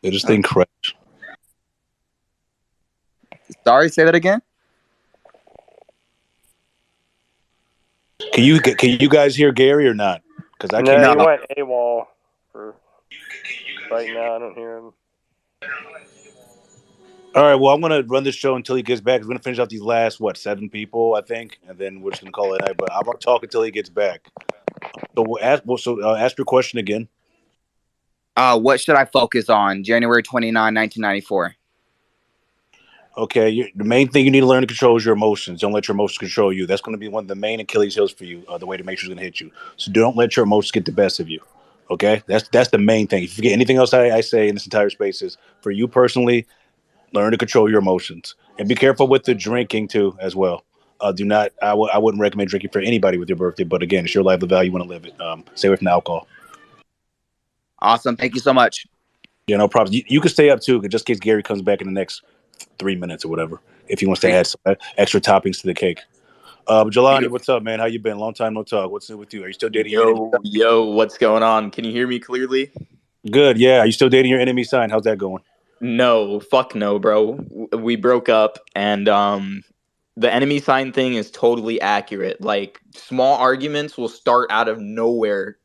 Did this thing crash? Sorry, say that again. Can you guys hear Gary or not? Because I can't. No, he No. went AWOL for right now. I don't hear him. All right. Well, I'm gonna run this show until he gets back. We're gonna finish off these last 7 people, I think, and then we're just gonna call it a night. But I'm gonna talk until he gets back. So we'll ask. Ask your question again. What should I focus on? January 29, 1994. Okay, the main thing you need to learn to control is your emotions. Don't let your emotions control you. That's going to be one of the main Achilles heels for you. The way to make sure it's going to hit you. So don't let your emotions get the best of you. Okay, that's the main thing. If you forget anything else I say in this entire space is for you personally, learn to control your emotions and be careful with the drinking too as well. Do not. I wouldn't recommend drinking for anybody with your birthday. But again, it's your life, the value you want to live it. Stay away from alcohol. Awesome. Thank you so much. Yeah, no problems. You can stay up too, just in case Gary comes back in the next 3 minutes or whatever. If he wants to add some extra toppings to the cake. Jelani, what's up, man? How you been? Long time no talk. What's new with you? Are you still dating your enemy? Yo, what's going on? Can you hear me clearly? Good, yeah. Are you still dating your enemy sign? How's that going? No, fuck no, bro. We broke up, and the enemy sign thing is totally accurate. Like, small arguments will start out of nowhere,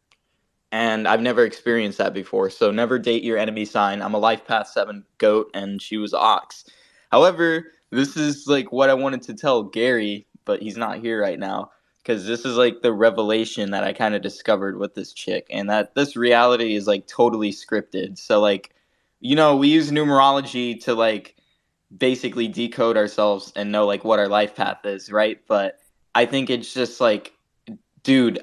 and I've never experienced that before. So never date your enemy sign. I'm a life path 7 goat, and she was ox. However, this is like what I wanted to tell Gary, but he's not here right now. Because this is like the revelation that I kind of discovered with this chick, and that this reality is like totally scripted. So, like, we use numerology to like basically decode ourselves and know like what our life path is, right? But I think it's just like, dude,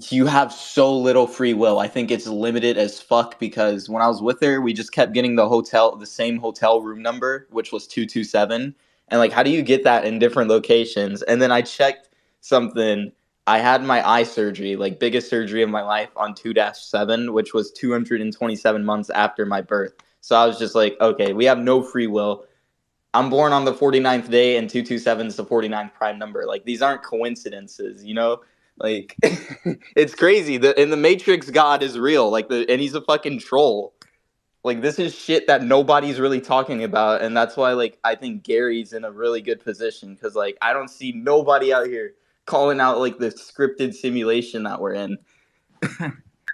you have so little free will. I think it's limited as fuck because when I was with her, we just kept getting the same hotel room number, which was 227. And like, how do you get that in different locations? And then I checked something. I had my eye surgery, like biggest surgery of my life on 2-7, which was 227 months after my birth. So I was just like, okay, we have no free will. I'm born on the 49th day and 227 is the 49th prime number. Like, these aren't coincidences, Like, it's crazy. In the Matrix, God is real. Like, and he's a fucking troll. Like, this is shit that nobody's really talking about, and that's why, like, I think Gary's in a really good position because, like, I don't see nobody out here calling out like the scripted simulation that we're in.